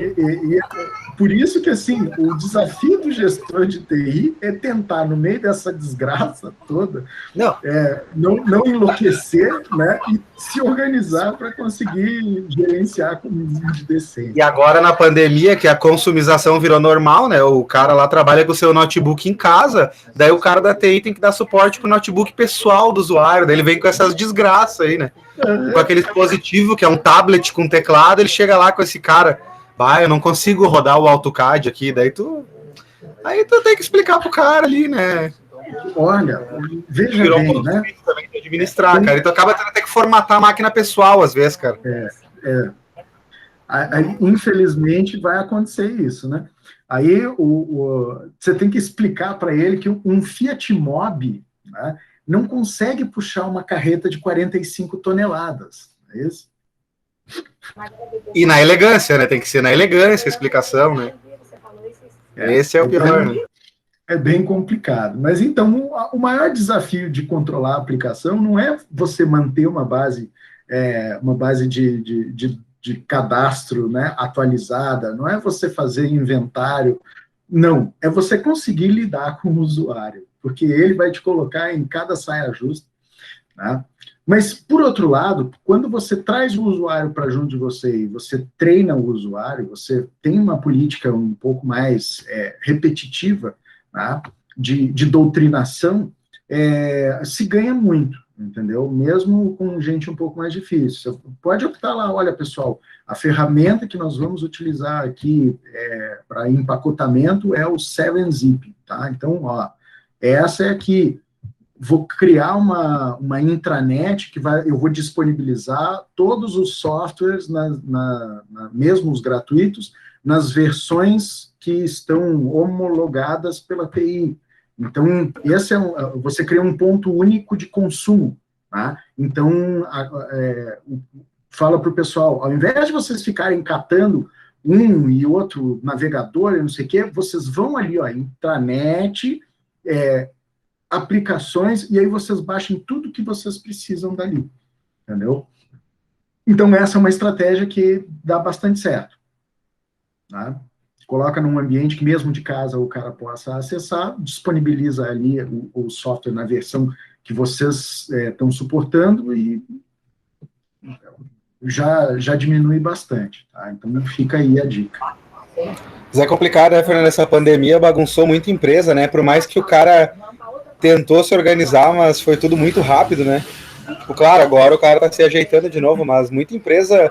A: por isso que, assim, o desafio do gestor de TI é tentar, no meio dessa desgraça toda, não enlouquecer, né, e se organizar para conseguir gerenciar com um nível de decência.
G: E agora, na pandemia, que a consumização virou normal, né, o cara lá trabalha com o seu notebook em casa, daí o cara da TI tem que dar suporte pro notebook pessoal do usuário, daí ele vem com essas desgraças aí, né? Com aquele dispositivo que é um tablet com teclado, ele chega lá com esse cara, eu não consigo rodar o AutoCAD aqui, aí tu tem que explicar pro cara ali, né?
A: Olha, veja bem, né?
G: Também de administrar, cara, então acaba tendo até que formatar a máquina pessoal às vezes, cara.
A: Infelizmente vai acontecer isso, né? Aí você tem que explicar para ele que um Fiat Mobi, né, não consegue puxar uma carreta de 45 toneladas, é isso?
G: E na elegância, né? Tem que ser na elegância a explicação, né? Esse é o pior, né?
A: É bem complicado. Mas, então, o maior desafio de controlar a aplicação não é você manter uma base de cadastro, né, atualizada, não é você fazer inventário, não, é você conseguir lidar com o usuário, porque ele vai te colocar em cada saia justa, né? Mas, por outro lado, quando você traz o usuário para junto de você e você treina o usuário, você tem uma política um pouco mais repetitiva, tá? De doutrinação, se ganha muito, entendeu? Mesmo com gente um pouco mais difícil. Você pode optar lá, olha, pessoal, a ferramenta que nós vamos utilizar aqui para empacotamento é o 7-Zip, tá? Então, ó, essa é aqui. Vou criar uma intranet que eu vou disponibilizar todos os softwares, mesmo os gratuitos, nas versões que estão homologadas pela TI. Então, você cria um ponto único de consumo, tá? Então, fala para o pessoal, ao invés de vocês ficarem catando um e outro navegador, não sei o quê, vocês vão ali, ó, intranet, aplicações, e aí vocês baixem tudo que vocês precisam dali, entendeu? Então, essa é uma estratégia que dá bastante certo, tá? Coloca num ambiente que mesmo de casa o cara possa acessar, disponibiliza ali o software na versão que vocês estão suportando e já diminui bastante, tá? Então, fica aí a dica.
G: Mas é complicado, né, Fernando? Essa pandemia bagunçou muita empresa, né? Por mais que o cara tentou se organizar, mas foi tudo muito rápido, né? Tipo, claro, agora o cara tá se ajeitando de novo, mas muita empresa,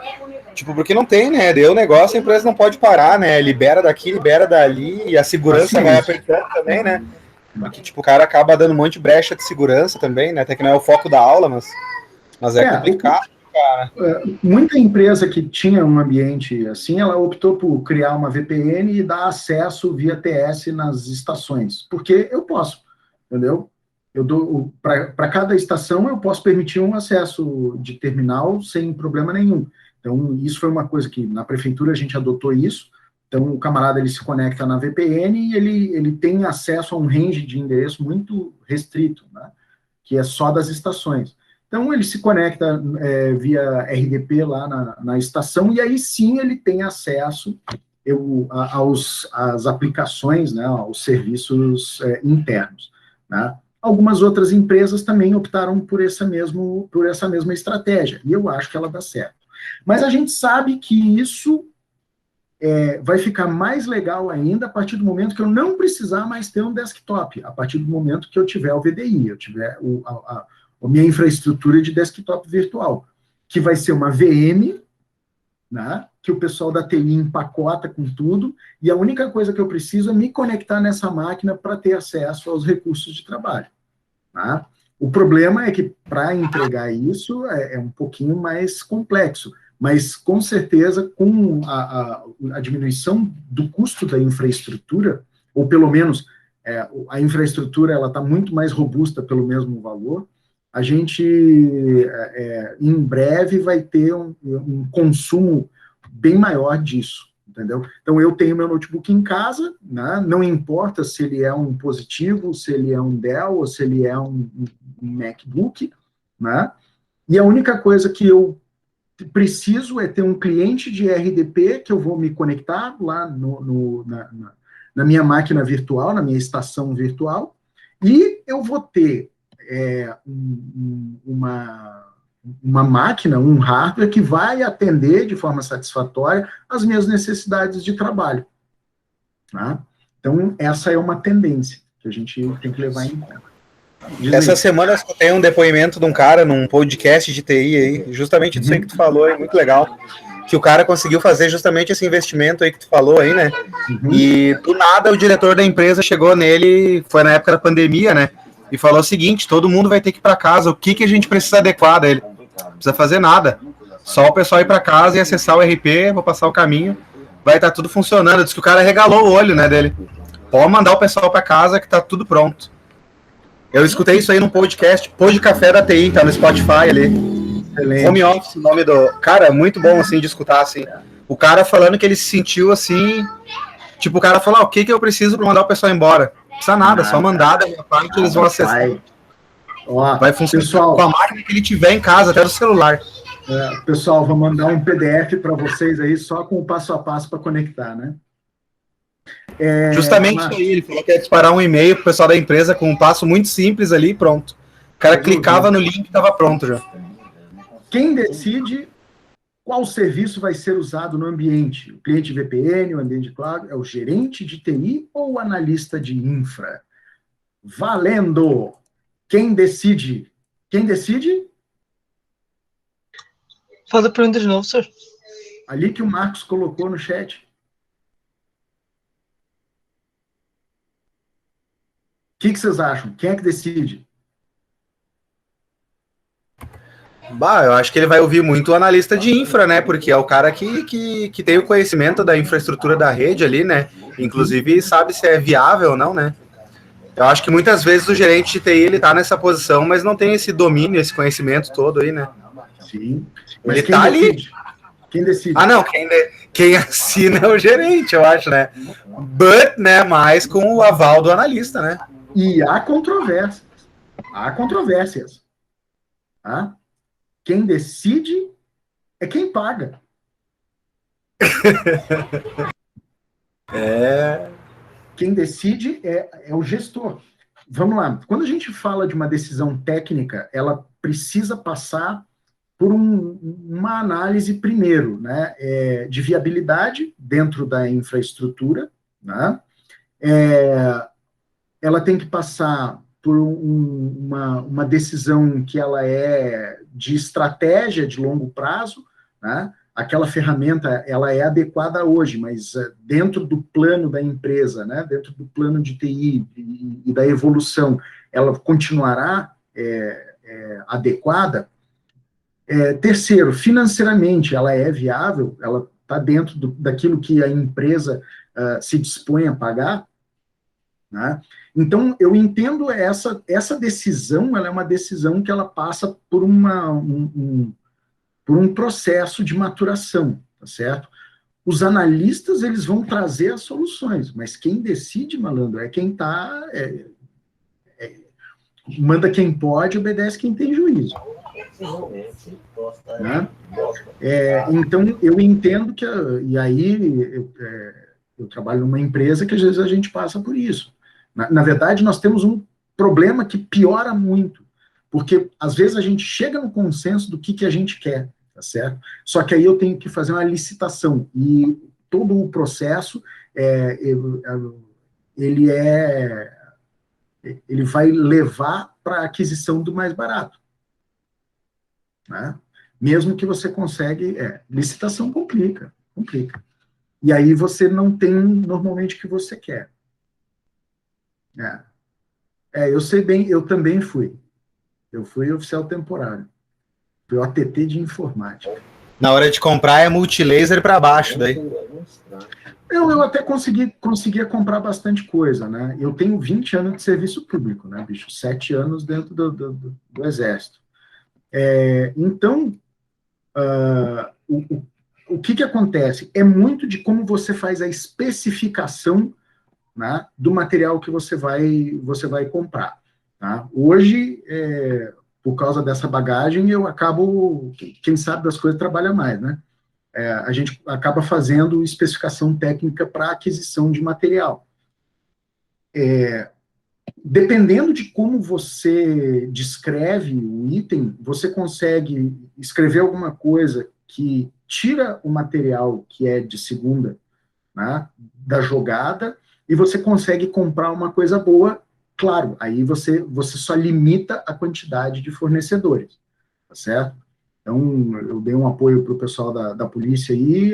G: tipo, porque não tem, né? Deu negócio, a empresa não pode parar, né? Libera daqui, libera dali, e a segurança vai apertando também, né? Porque, tipo, o cara acaba dando um monte de brecha de segurança também, né? Até que não é o foco da aula, mas é complicado, cara.
A: Muita empresa que tinha um ambiente assim, ela optou por criar uma VPN e dar acesso via TS nas estações, porque eu posso. Entendeu? Para cada estação, eu posso permitir um acesso de terminal sem problema nenhum. Então, isso foi uma coisa que na prefeitura a gente adotou isso. Então, o camarada ele se conecta na VPN e ele tem acesso a um range de endereço muito restrito, né? Que é só das estações. Então, ele se conecta via RDP lá na estação e aí sim ele tem acesso às aplicações, né, aos serviços internos. Né? Algumas outras empresas também optaram por essa mesma estratégia, e eu acho que ela dá certo. Mas a gente sabe que isso vai ficar mais legal ainda a partir do momento que eu não precisar mais ter um desktop, a partir do momento que eu tiver o VDI, eu tiver a minha infraestrutura de desktop virtual, que vai ser uma VM, né, que o pessoal da TI empacota com tudo, e a única coisa que eu preciso é me conectar nessa máquina para ter acesso aos recursos de trabalho. Tá? O problema é que, para entregar isso, é um pouquinho mais complexo, mas, com certeza, com a diminuição do custo da infraestrutura, ou, pelo menos, a infraestrutura está muito mais robusta pelo mesmo valor, a gente, em breve, vai ter um consumo bem maior disso, entendeu? Então, eu tenho meu notebook em casa, né? Não importa se ele é um positivo, se ele é um Dell, ou se ele é um MacBook, né? E a única coisa que eu preciso é ter um cliente de RDP que eu vou me conectar lá na minha máquina virtual, na minha estação virtual, e eu vou ter uma máquina, um hardware que vai atender de forma satisfatória as minhas necessidades de trabalho. Tá? Então, essa é uma tendência que a gente tem que levar em conta.
G: Essa semana eu escutei um depoimento de um cara num podcast de TI aí, justamente disso aí que tu falou, é muito legal, que o cara conseguiu fazer justamente esse investimento aí que tu falou aí, né? E do nada o diretor da empresa chegou nele, foi na época da pandemia, né? E falou o seguinte: todo mundo vai ter que ir para casa, o que a gente precisa adequar dele? Não precisa fazer nada, só o pessoal ir para casa e acessar o RP, vou passar o caminho, vai estar tudo funcionando. Diz que o cara regalou o olho, né, dele. Pode mandar o pessoal para casa que tá tudo pronto. Eu escutei isso aí num podcast, Pod Café da TI, tá no Spotify ali. Excelente. Home Office, o nome do... Cara, muito bom, assim, de escutar, assim. O cara falando que ele se sentiu, assim... Tipo, o cara falou, o que eu preciso para mandar o pessoal embora? Não precisa nada, só mandar da minha parte, eles vão acessar. Vai funcionar, pessoal, com a máquina que ele tiver em casa, até do celular.
A: Pessoal, vou mandar um PDF para vocês aí, só com o passo a passo para conectar, né?
G: Justamente isso aí, ele falou que ia disparar um e-mail pro pessoal da empresa com um passo muito simples ali e pronto. O cara clicava no link e estava pronto já.
A: Quem decide Qual serviço vai ser usado no ambiente? O cliente VPN, o ambiente cloud, é o gerente de TI ou o analista de infra? Valendo! Quem decide? Quem decide?
E: Faz a pergunta de novo, senhor.
A: Ali que o Marcos colocou no chat. O que vocês acham? Quem é que decide?
G: Bah, eu acho que ele vai ouvir muito o analista de infra, né? Porque é o cara que tem o conhecimento da infraestrutura da rede ali, né? Inclusive sabe se é viável ou não, né? Eu acho que muitas vezes o gerente de TI ele tá nessa posição, mas não tem esse domínio, esse conhecimento todo aí, né?
A: Sim. Mas
G: Ele
A: quem
G: tá
A: decide? Quem decide?
G: Ah, não, quem assina é o gerente, eu acho, né? But, né, mais com o aval do analista, né?
A: E há controvérsias. Há controvérsias. Tá? Quem decide é quem paga. Quem decide é o gestor. Vamos lá. Quando a gente fala de uma decisão técnica, ela precisa passar por uma análise primeiro, né, de viabilidade dentro da infraestrutura, né? Ela tem que passar por uma decisão que ela é de estratégia de longo prazo, né? Aquela ferramenta, ela é adequada hoje, mas dentro do plano da empresa, né? Dentro do plano de TI e da evolução, ela continuará adequada. Terceiro, financeiramente, ela é viável, ela está dentro daquilo que a empresa se dispõe a pagar, né? Então, eu entendo essa decisão, ela é uma decisão que ela passa por um processo de maturação, tá certo? Os analistas, eles vão trazer as soluções, mas quem decide, malandro, é quem está... manda quem pode, obedece quem tem juízo. Né? Então, eu entendo que... E aí, eu trabalho numa empresa que às vezes a gente passa por isso. Na verdade, nós temos um problema que piora muito, porque às vezes a gente chega no consenso do que a gente quer, tá certo? Só que aí eu tenho que fazer uma licitação, e todo o processo, ele vai levar para a aquisição do mais barato, né? Mesmo que você consegue, licitação complica. E aí você não tem normalmente o que você quer. Eu sei bem, eu também fui. Eu fui oficial temporário. Fui OTT de informática.
G: Na hora de comprar é multilaser para baixo, daí.
A: Eu até conseguia comprar bastante coisa, né? Eu tenho 20 anos de serviço público, né, bicho? 7 anos dentro do Exército. Então, o que acontece? É muito de como você faz a especificação, né, do material que você vai comprar. Tá? Hoje, por causa dessa bagagem, eu acabo, quem sabe das coisas trabalha mais, né? A gente acaba fazendo especificação técnica para aquisição de material. Dependendo de como você descreve o item, você consegue escrever alguma coisa que tira o material que é de segunda, né, da jogada, e você consegue comprar uma coisa boa. Claro, aí você só limita a quantidade de fornecedores, tá certo? Então, eu dei um apoio para o pessoal da polícia aí,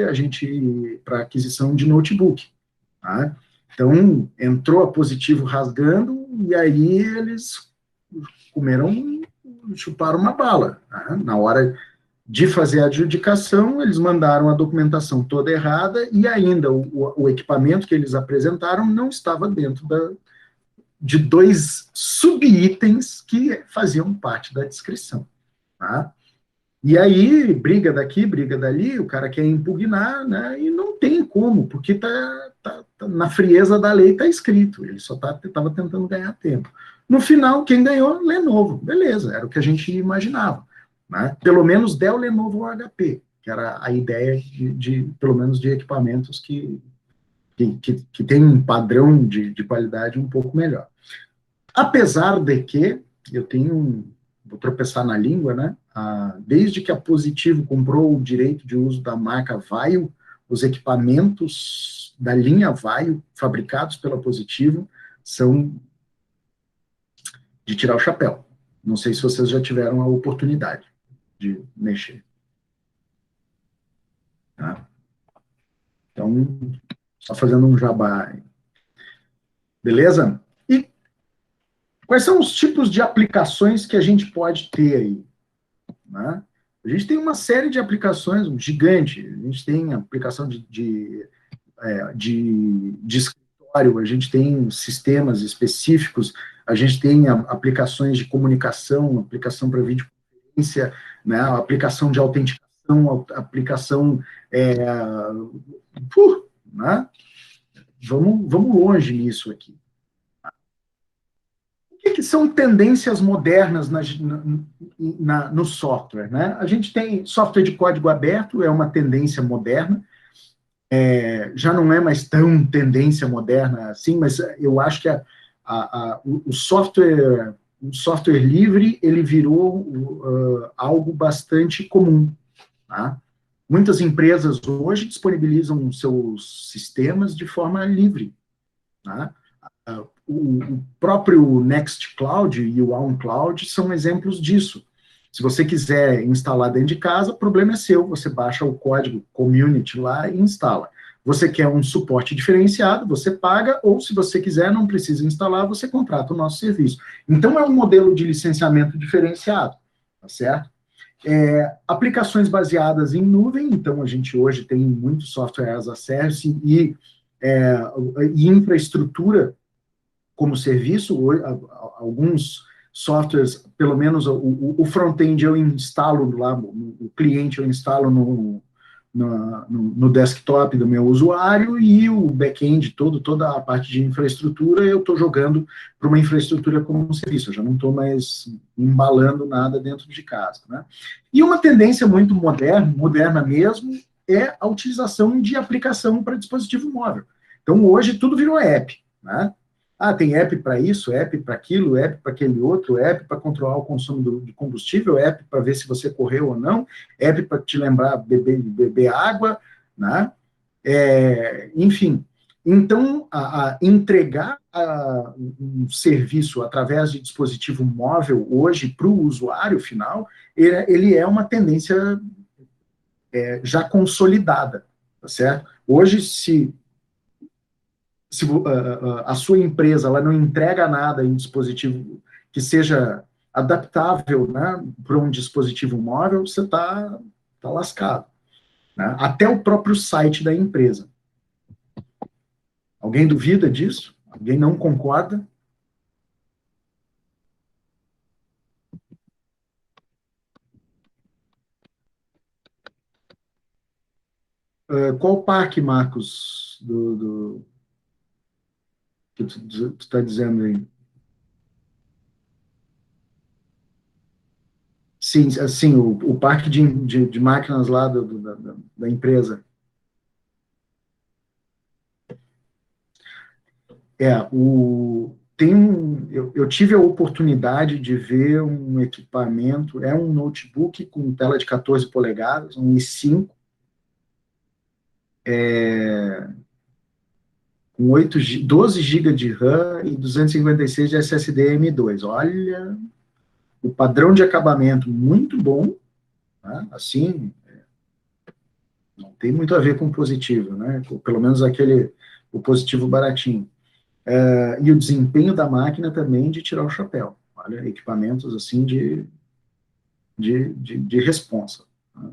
A: para aquisição de notebook, tá? Então, entrou a Positivo rasgando, e aí eles chuparam uma bala, tá? Na hora de fazer a adjudicação, eles mandaram a documentação toda errada, e ainda o equipamento que eles apresentaram não estava dentro de 2 subitens que faziam parte da descrição, tá? E aí, briga daqui, briga dali, o cara quer impugnar, né, e não tem como, porque tá na frieza da lei está escrito, ele só estava tentando ganhar tempo. No final, quem ganhou? Lenovo, beleza, era o que a gente imaginava, né? Pelo menos Dell, Lenovo ou HP, que era a ideia pelo menos de equipamentos que tem um padrão de qualidade um pouco melhor. Apesar de que, vou tropeçar na língua, né? desde que a Positivo comprou o direito de uso da marca Vaio, os equipamentos da linha Vaio, fabricados pela Positivo, são de tirar o chapéu. Não sei se vocês já tiveram a oportunidade de mexer. Tá? Então, só fazendo um jabá aí. Beleza? E quais são os tipos de aplicações que a gente pode ter aí? Né? A gente tem uma série de aplicações, um gigante. A gente tem aplicação de escritório, a gente tem sistemas específicos, a gente tem aplicações de comunicação, aplicação para videoconferência, né? Aplicação de autenticação, aplicação... né? Vamos longe nisso aqui. O que são tendências modernas no software? Né? A gente tem software de código aberto, é uma tendência moderna, já não é mais tão tendência moderna assim, mas eu acho que o software livre, ele virou algo bastante comum. Tá? Muitas empresas hoje disponibilizam seus sistemas de forma livre. Tá? O próprio Nextcloud e o OnCloud são exemplos disso. Se você quiser instalar dentro de casa, o problema é seu, você baixa o código community lá e instala. Você quer um suporte diferenciado, você paga, ou se você quiser, não precisa instalar, você contrata o nosso serviço. Então, é um modelo de licenciamento diferenciado, tá certo? Aplicações baseadas em nuvem, então a gente hoje tem muito software as a service e infraestrutura como serviço. Alguns softwares, pelo menos o front-end eu instalo lá, o cliente eu instalo no desktop do meu usuário, e o back-end, toda a parte de infraestrutura, eu estou jogando para uma infraestrutura como um serviço, eu já não estou mais embalando nada dentro de casa. Né? E uma tendência muito moderna mesmo, é a utilização de aplicação para dispositivo móvel. Então, hoje, tudo virou app. Né? Tem app para isso, app para aquilo, app para aquele outro, app para controlar o consumo de combustível, app para ver se você correu ou não, app para te lembrar beber água, né? Enfim. Então, entregar um serviço através de dispositivo móvel hoje para o usuário final, ele é uma tendência já consolidada, tá certo? Hoje, se a sua empresa ela não entrega nada em dispositivo que seja adaptável, né, para um dispositivo móvel, você está lascado. Né? Até o próprio site da empresa. Alguém duvida disso? Alguém não concorda? Qual parque, Marcos, que tu está dizendo aí? Sim, assim, o parque de máquinas lá da empresa. Eu tive a oportunidade de ver um equipamento, um notebook com tela de 14 polegadas, um i5, com 12 GB de RAM e 256 de SSD M2. Olha, o padrão de acabamento muito bom, né? Assim, não tem muito a ver com positivo, né? Pelo menos o positivo baratinho. E o desempenho da máquina também de tirar o chapéu. Olha, equipamentos assim de responsa. Né?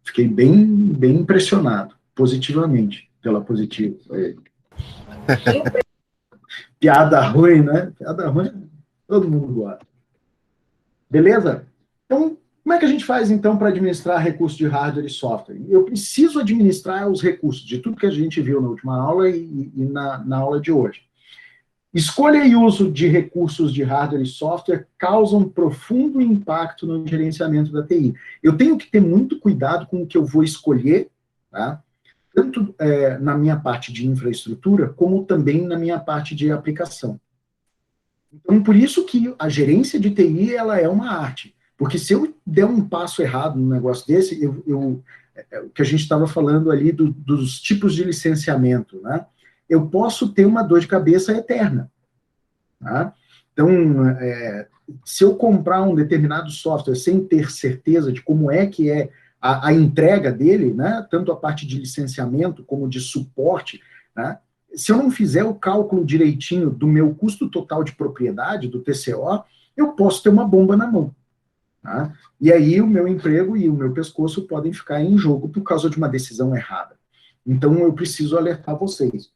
A: Fiquei bem impressionado, positivamente, pela Positivo. Piada ruim, né? Piada ruim, todo mundo gosta. Beleza? Então, como é que a gente faz, então, para administrar recursos de hardware e software? Eu preciso administrar os recursos de tudo que a gente viu na última aula e na aula de hoje. Escolha e uso de recursos de hardware e software causam profundo impacto no gerenciamento da TI. Eu tenho que ter muito cuidado com o que eu vou escolher, tá? Tanto na minha parte de infraestrutura, como também na minha parte de aplicação. Então, por isso que a gerência de TI ela é uma arte. Porque se eu der um passo errado num negócio desse, o que a gente estava falando ali dos tipos de licenciamento, né? Eu posso ter uma dor de cabeça eterna. Tá? Então, se eu comprar um determinado software sem ter certeza de como é que é a entrega dele, né? Tanto a parte de licenciamento como de suporte, né? Se eu não fizer o cálculo direitinho do meu custo total de propriedade, do TCO, eu posso ter uma bomba na mão. Tá? E aí o meu emprego e o meu pescoço podem ficar em jogo por causa de uma decisão errada. Então, eu preciso alertar vocês.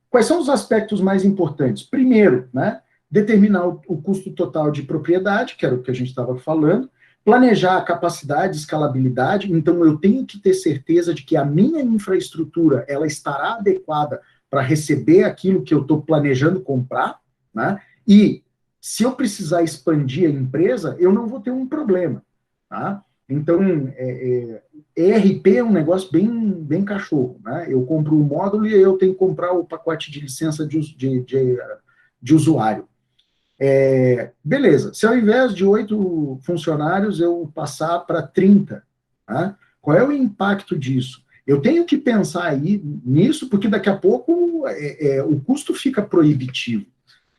A: Quais são os aspectos mais importantes? Primeiro, né, determinar o custo total de propriedade, que era o que a gente estava falando, planejar a capacidade, escalabilidade, então eu tenho que ter certeza de que a minha infraestrutura ela estará adequada para receber aquilo que eu estou planejando comprar, né, e se eu precisar expandir a empresa, eu não vou ter um problema, tá? Então, ERP é um negócio bem cachorro, né? Eu compro um módulo e eu tenho que comprar o pacote de licença de usuário. Beleza, se ao invés de 8 funcionários eu passar para 30, tá? Qual é o impacto disso? Eu tenho que pensar aí nisso, porque daqui a pouco o custo fica proibitivo,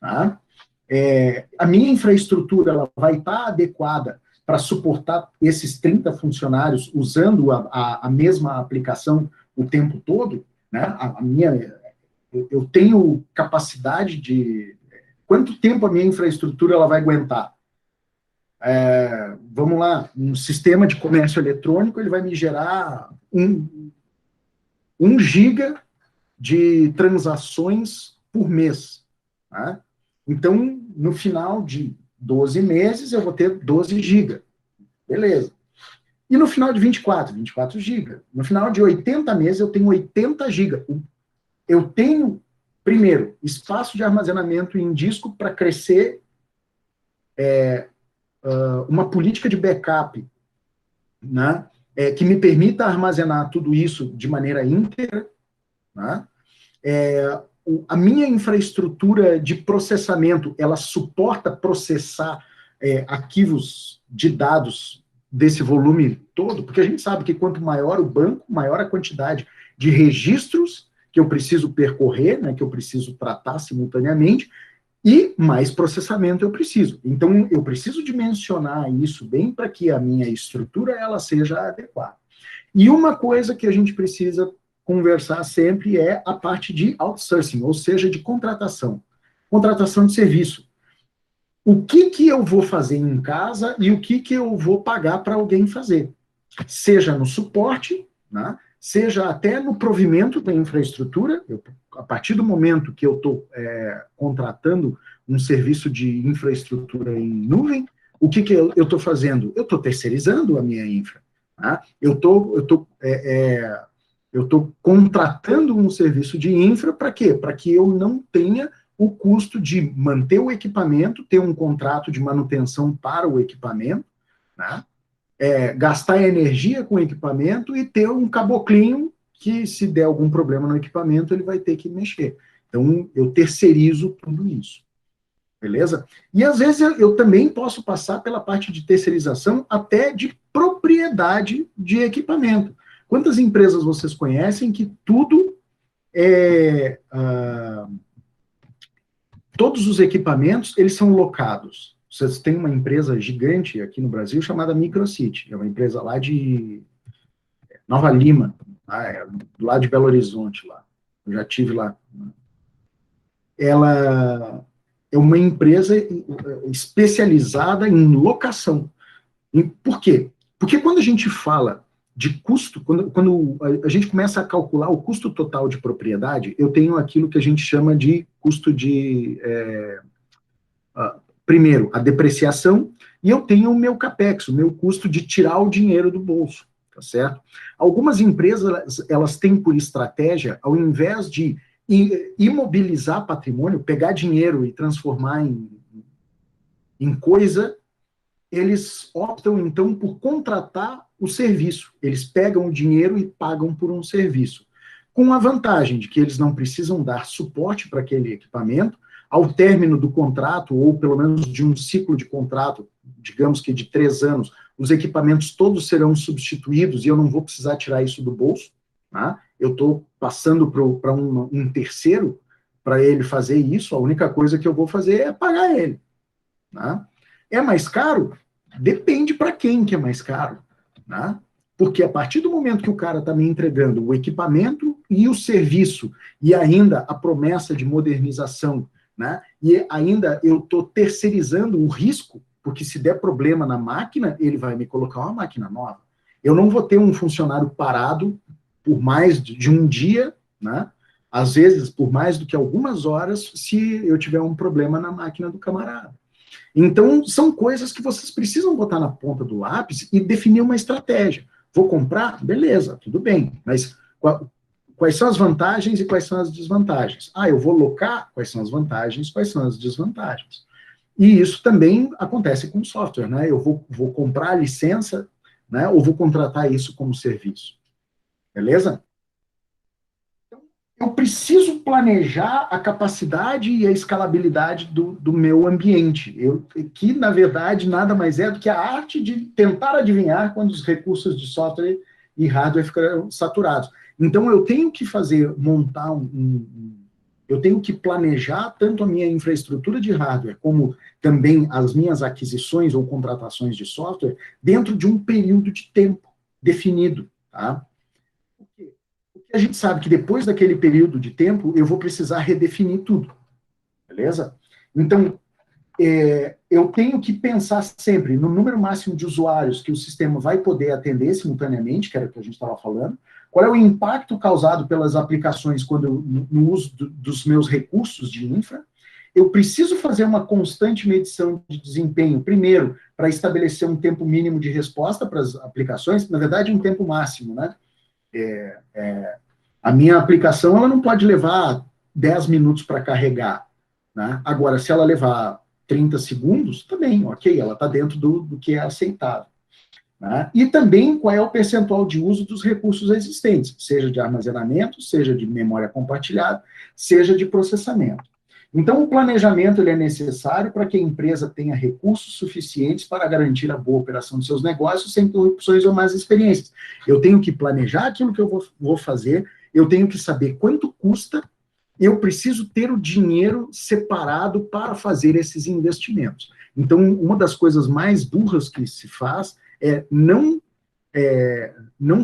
A: tá? A minha infraestrutura ela vai estar adequada para suportar esses 30 funcionários usando a mesma aplicação o tempo todo, né? Eu tenho capacidade de... Quanto tempo a minha infraestrutura ela vai aguentar? Vamos lá, um sistema de comércio eletrônico ele vai me gerar 1 giga de transações por mês, tá? Então, no final de 12 meses, eu vou ter 12 GB. Beleza. E no final de 24 GB. No final de 80 meses, eu tenho 80 GB. Eu tenho, primeiro, espaço de armazenamento em disco para crescer uma política de backup, né, que me permita armazenar tudo isso de maneira íntegra, né? A minha infraestrutura de processamento, ela suporta processar arquivos de dados desse volume todo, porque a gente sabe que quanto maior o banco, maior a quantidade de registros que eu preciso percorrer, né, que eu preciso tratar simultaneamente, e mais processamento eu preciso. Então, eu preciso dimensionar isso bem para que a minha estrutura ela seja adequada. E uma coisa que a gente precisa conversar sempre é a parte de outsourcing, ou seja, de contratação de serviço. O que eu vou fazer em casa e o que eu vou pagar para alguém fazer? Seja no suporte, né, seja até no provimento da infraestrutura. A partir do momento que eu estou contratando um serviço de infraestrutura em nuvem, o que eu estou fazendo? Eu estou terceirizando a minha infra. Tá? Eu estou contratando um serviço de infra para quê? Para que eu não tenha o custo de manter o equipamento, ter um contrato de manutenção para o equipamento, né? Gastar energia com o equipamento e ter um caboclinho que, se der algum problema no equipamento, ele vai ter que mexer. Então, eu terceirizo tudo isso. Beleza? E, às vezes, eu também posso passar pela parte de terceirização até de propriedade de equipamento. Quantas empresas vocês conhecem que tudo todos os equipamentos, eles são locados? Vocês têm uma empresa gigante aqui no Brasil chamada Microcity, é uma empresa lá de Nova Lima, do lado de Belo Horizonte, lá. Eu já estive lá. Ela é uma empresa especializada em locação. Por quê? Porque quando a gente fala de custo, quando a gente começa a calcular o custo total de propriedade, eu tenho aquilo que a gente chama de custo de... primeiro, a depreciação, e eu tenho o meu CAPEX, o meu custo de tirar o dinheiro do bolso, tá certo? Algumas empresas, elas têm por estratégia, ao invés de imobilizar patrimônio, pegar dinheiro e transformar em coisa, eles optam, então, por contratar o serviço. Eles pegam o dinheiro e pagam por um serviço. Com a vantagem de que eles não precisam dar suporte para aquele equipamento, ao término do contrato, ou pelo menos de um ciclo de contrato, digamos que de 3 anos, os equipamentos todos serão substituídos e eu não vou precisar tirar isso do bolso, tá? Eu estou passando para um terceiro para ele fazer isso, a única coisa que eu vou fazer é pagar ele. Tá? É mais caro? Depende para quem que é mais caro. Tá? Porque a partir do momento que o cara está me entregando o equipamento e o serviço, e ainda a promessa de modernização, né? E ainda eu estou terceirizando o risco, porque se der problema na máquina, ele vai me colocar uma máquina nova. Eu não vou ter um funcionário parado por mais de um dia, né? Às vezes por mais do que algumas horas, se eu tiver um problema na máquina do camarada. Então, são coisas que vocês precisam botar na ponta do lápis e definir uma estratégia. Vou comprar? Beleza, tudo bem, mas quais são as vantagens e quais são as desvantagens? Ah, eu vou locar? Quais são as vantagens, quais são as desvantagens? E isso também acontece com software, né? Eu vou comprar a licença, né? Ou vou contratar isso como serviço. Beleza? Eu preciso planejar a capacidade e a escalabilidade do meu ambiente, que, na verdade, nada mais é do que a arte de tentar adivinhar quando os recursos de software e hardware ficarão saturados. Então, eu tenho que montar eu tenho que planejar tanto a minha infraestrutura de hardware, como também as minhas aquisições ou contratações de software, dentro de um período de tempo definido, tá? A gente sabe que depois daquele período de tempo, eu vou precisar redefinir tudo, beleza? Então, eu tenho que pensar sempre no número máximo de usuários que o sistema vai poder atender simultaneamente, que era o que a gente estava falando, qual é o impacto causado pelas aplicações no uso dos meus recursos de infra. Eu preciso fazer uma constante medição de desempenho, primeiro, para estabelecer um tempo mínimo de resposta para as aplicações, na verdade, um tempo máximo, né? A minha aplicação ela não pode levar 10 minutos para carregar, né? Agora, se ela levar 30 segundos, também, ok, ela está dentro do que é aceitável. Né? E também qual é o percentual de uso dos recursos existentes, seja de armazenamento, seja de memória compartilhada, seja de processamento. Então, o planejamento ele é necessário para que a empresa tenha recursos suficientes para garantir a boa operação de seus negócios sem interrupções ou más experiências. Eu tenho que planejar aquilo que eu vou fazer, eu tenho que saber quanto custa, eu preciso ter o dinheiro separado para fazer esses investimentos. Então, uma das coisas mais burras que se faz é não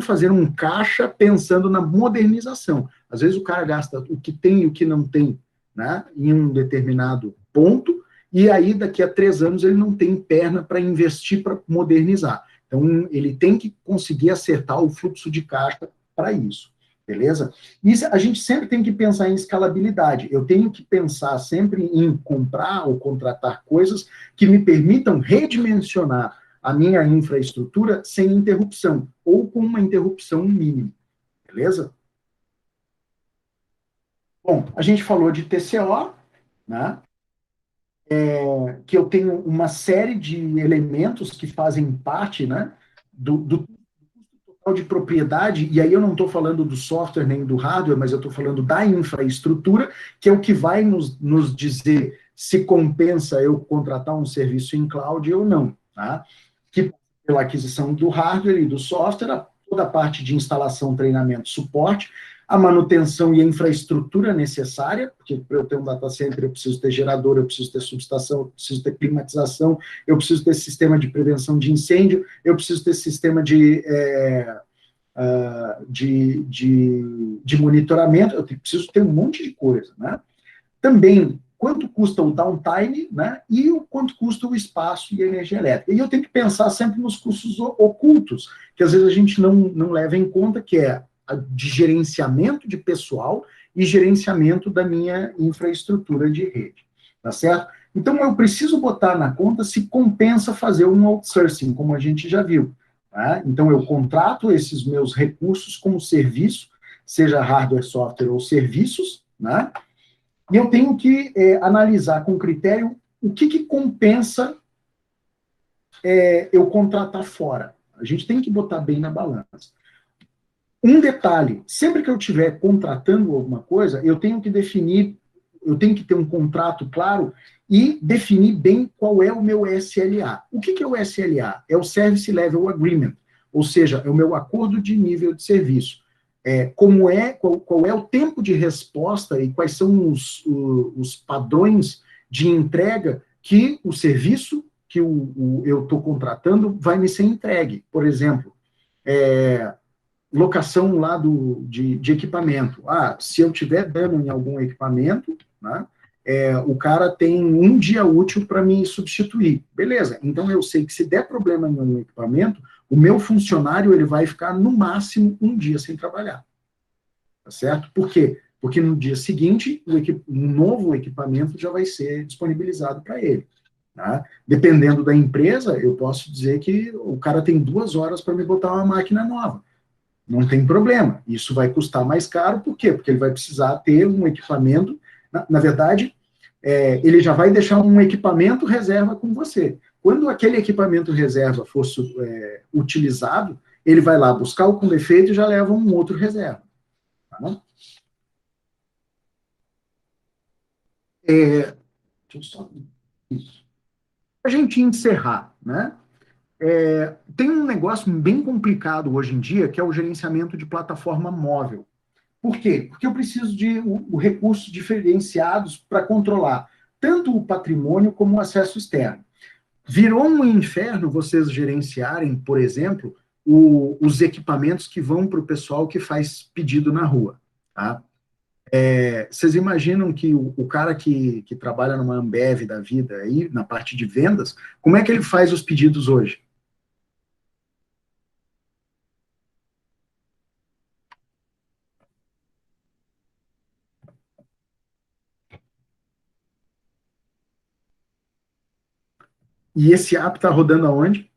A: fazer um caixa pensando na modernização. Às vezes o cara gasta o que tem e o que não tem, né, em um determinado ponto, e aí daqui a 3 anos ele não tem perna para investir para modernizar. Então, ele tem que conseguir acertar o fluxo de caixa para isso. Beleza? E a gente sempre tem que pensar em escalabilidade. Eu tenho que pensar sempre em comprar ou contratar coisas que me permitam redimensionar a minha infraestrutura sem interrupção, ou com uma interrupção mínima. Beleza? Bom, a gente falou de TCO, né? Que eu tenho uma série de elementos que fazem parte, né, do total de propriedade, e aí eu não estou falando do software nem do hardware, mas eu estou falando da infraestrutura, que é o que vai nos dizer se compensa eu contratar um serviço em cloud ou não, tá? Que pela aquisição do hardware e do software, toda a parte de instalação, treinamento, suporte, a manutenção e a infraestrutura necessária, porque para eu ter um data center eu preciso ter gerador, eu preciso ter subestação, eu preciso ter climatização, eu preciso ter sistema de prevenção de incêndio, eu preciso ter sistema de monitoramento, eu preciso ter um monte de coisa, né? Também, quanto custa o downtime, né? E o quanto custa o espaço e a energia elétrica. E eu tenho que pensar sempre nos custos ocultos, que às vezes a gente não leva em conta, que é de gerenciamento de pessoal e gerenciamento da minha infraestrutura de rede, tá certo? Então, eu preciso botar na conta se compensa fazer um outsourcing, como a gente já viu, tá? Então, eu contrato esses meus recursos como serviço, seja hardware, software ou serviços, né? E eu tenho que analisar com critério o que compensa eu contratar fora. A gente tem que botar bem na balança. Um detalhe, sempre que eu estiver contratando alguma coisa, eu tenho que definir eu tenho que ter um contrato claro e definir bem qual é o meu SLA. O que é o SLA? É o Service Level Agreement, ou seja, é o meu acordo de nível de serviço. Qual é o tempo de resposta e quais são os padrões de entrega que o serviço que eu estou contratando vai me ser entregue. Por exemplo, locação lá de equipamento. Se eu tiver dano em algum equipamento, né, o cara tem um dia útil para me substituir. Beleza, então eu sei que se der problema em um equipamento, o meu funcionário ele vai ficar no máximo um dia sem trabalhar. Tá certo? Por quê? Porque no dia seguinte, um novo equipamento já vai ser disponibilizado para ele. Tá? Dependendo da empresa, eu posso dizer que o cara tem 2 horas para me botar uma máquina nova. Não tem problema. Isso vai custar mais caro, por quê? Porque ele vai precisar ter um equipamento. Na verdade, ele já vai deixar um equipamento reserva com você. Quando aquele equipamento reserva for utilizado, ele vai lá buscar o com defeito e já leva um outro reserva. Tá? Deixa eu só... Isso. Para a gente encerrar, né? Tem um negócio bem complicado hoje em dia, que é o gerenciamento de plataforma móvel. Por quê? Porque eu preciso de recursos diferenciados para controlar tanto o patrimônio como o acesso externo. Virou um inferno vocês gerenciarem, por exemplo, os equipamentos que vão para o pessoal que faz pedido na rua. Tá? Vocês imaginam que o cara que trabalha numa Ambev da vida, aí, na parte de vendas, como é que ele faz os pedidos hoje? E esse app está rodando aonde?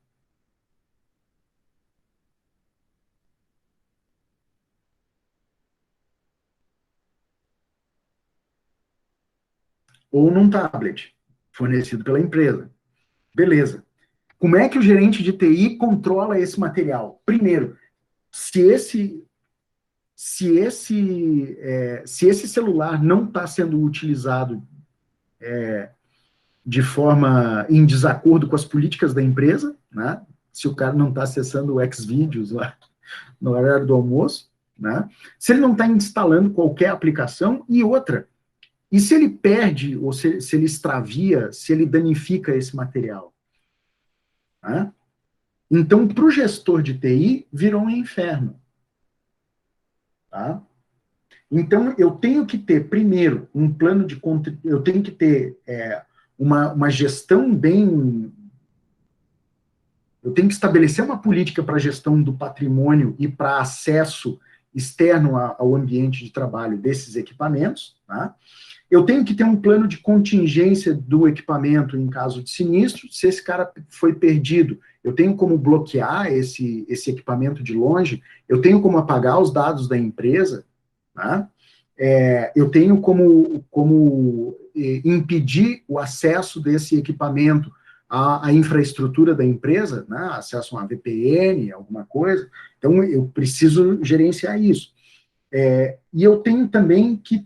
A: Ou num tablet, fornecido pela empresa. Beleza. Como é que o gerente de TI controla esse material? Primeiro, se esse celular não está sendo utilizado de forma em desacordo com as políticas da empresa, né? Se o cara não está acessando o Xvideos lá no horário do almoço, né? Se ele não está instalando qualquer aplicação, e outra, e se ele perde, ou se ele extravia, se ele danifica esse material? Né? Então, para o gestor de TI, virou um inferno. Tá? Então, eu tenho que ter, primeiro, um plano de... Eu tenho que ter uma gestão bem... Eu tenho que estabelecer uma política para a gestão do patrimônio e para acesso externo ao ambiente de trabalho desses equipamentos. Tá? Eu tenho que ter um plano de contingência do equipamento em caso de sinistro. Se esse cara foi perdido, eu tenho como bloquear esse equipamento de longe, eu tenho como apagar os dados da empresa, tá? Eu tenho como impedir o acesso desse equipamento à infraestrutura da empresa, né? Acesso a uma VPN, alguma coisa. Então, eu preciso gerenciar isso. E eu tenho também que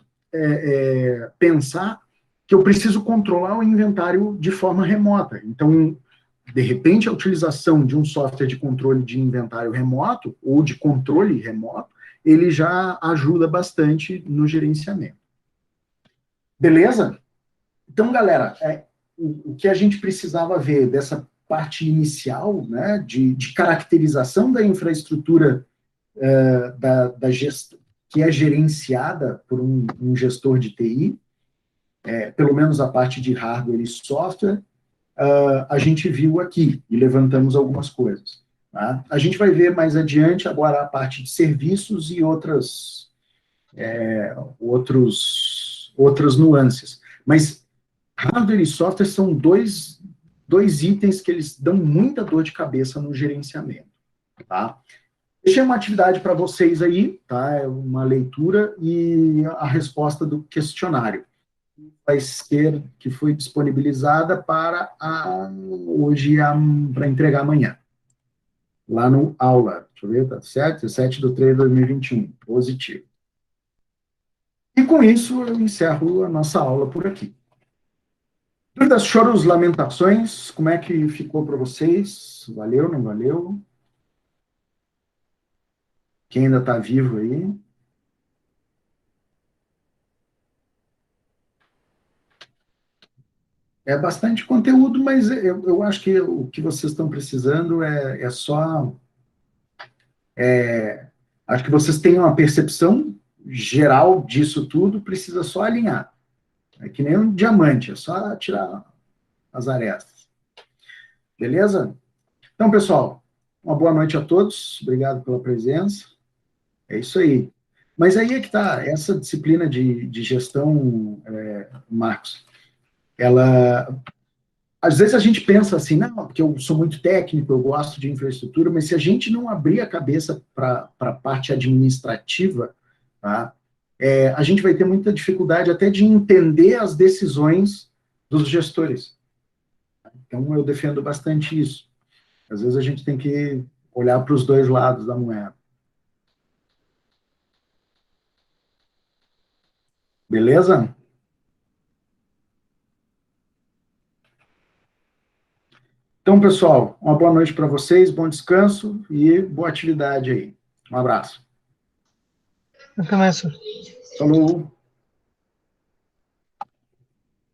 A: pensar que eu preciso controlar o inventário de forma remota. Então, de repente, a utilização de um software de controle de inventário remoto, ou de controle remoto, ele já ajuda bastante no gerenciamento. Beleza? Então, galera, o que a gente precisava ver dessa parte inicial, né, de caracterização da infraestrutura da gestão, que é gerenciada por um gestor de TI, pelo menos a parte de hardware e software, a gente viu aqui e levantamos algumas coisas. Tá? A gente vai ver mais adiante agora a parte de serviços e outras nuances. Mas hardware e software são dois itens que eles dão muita dor de cabeça no gerenciamento. Tá? Deixei uma atividade para vocês aí, tá? É uma leitura e a resposta do questionário. Vai ser que foi disponibilizada para hoje, para entregar amanhã. Lá no aula. Deixa eu ver, tá certo? 17/3/2021. Positivo. E com isso, eu encerro a nossa aula por aqui. Dúvidas, choros, lamentações, como é que ficou para vocês? Valeu, não valeu? Quem ainda está vivo aí? É bastante conteúdo, mas eu acho que o que vocês estão precisando é só... acho que vocês têm uma percepção geral disso tudo, precisa só alinhar. É que nem um diamante, é só tirar as arestas. Beleza? Então, pessoal, uma boa noite a todos, obrigado pela presença. É isso aí. Mas aí é que está, essa disciplina de gestão, Marcos, ela... Às vezes a gente pensa assim, não, porque eu sou muito técnico, eu gosto de infraestrutura, mas se a gente não abrir a cabeça para a parte administrativa, tá, a gente vai ter muita dificuldade até de entender as decisões dos gestores. Então, eu defendo bastante isso. Às vezes a gente tem que olhar para os dois lados da moeda. Beleza? Então, pessoal, uma boa noite para vocês, bom descanso e boa atividade aí. Um abraço.
E: Até mais.
A: Falou.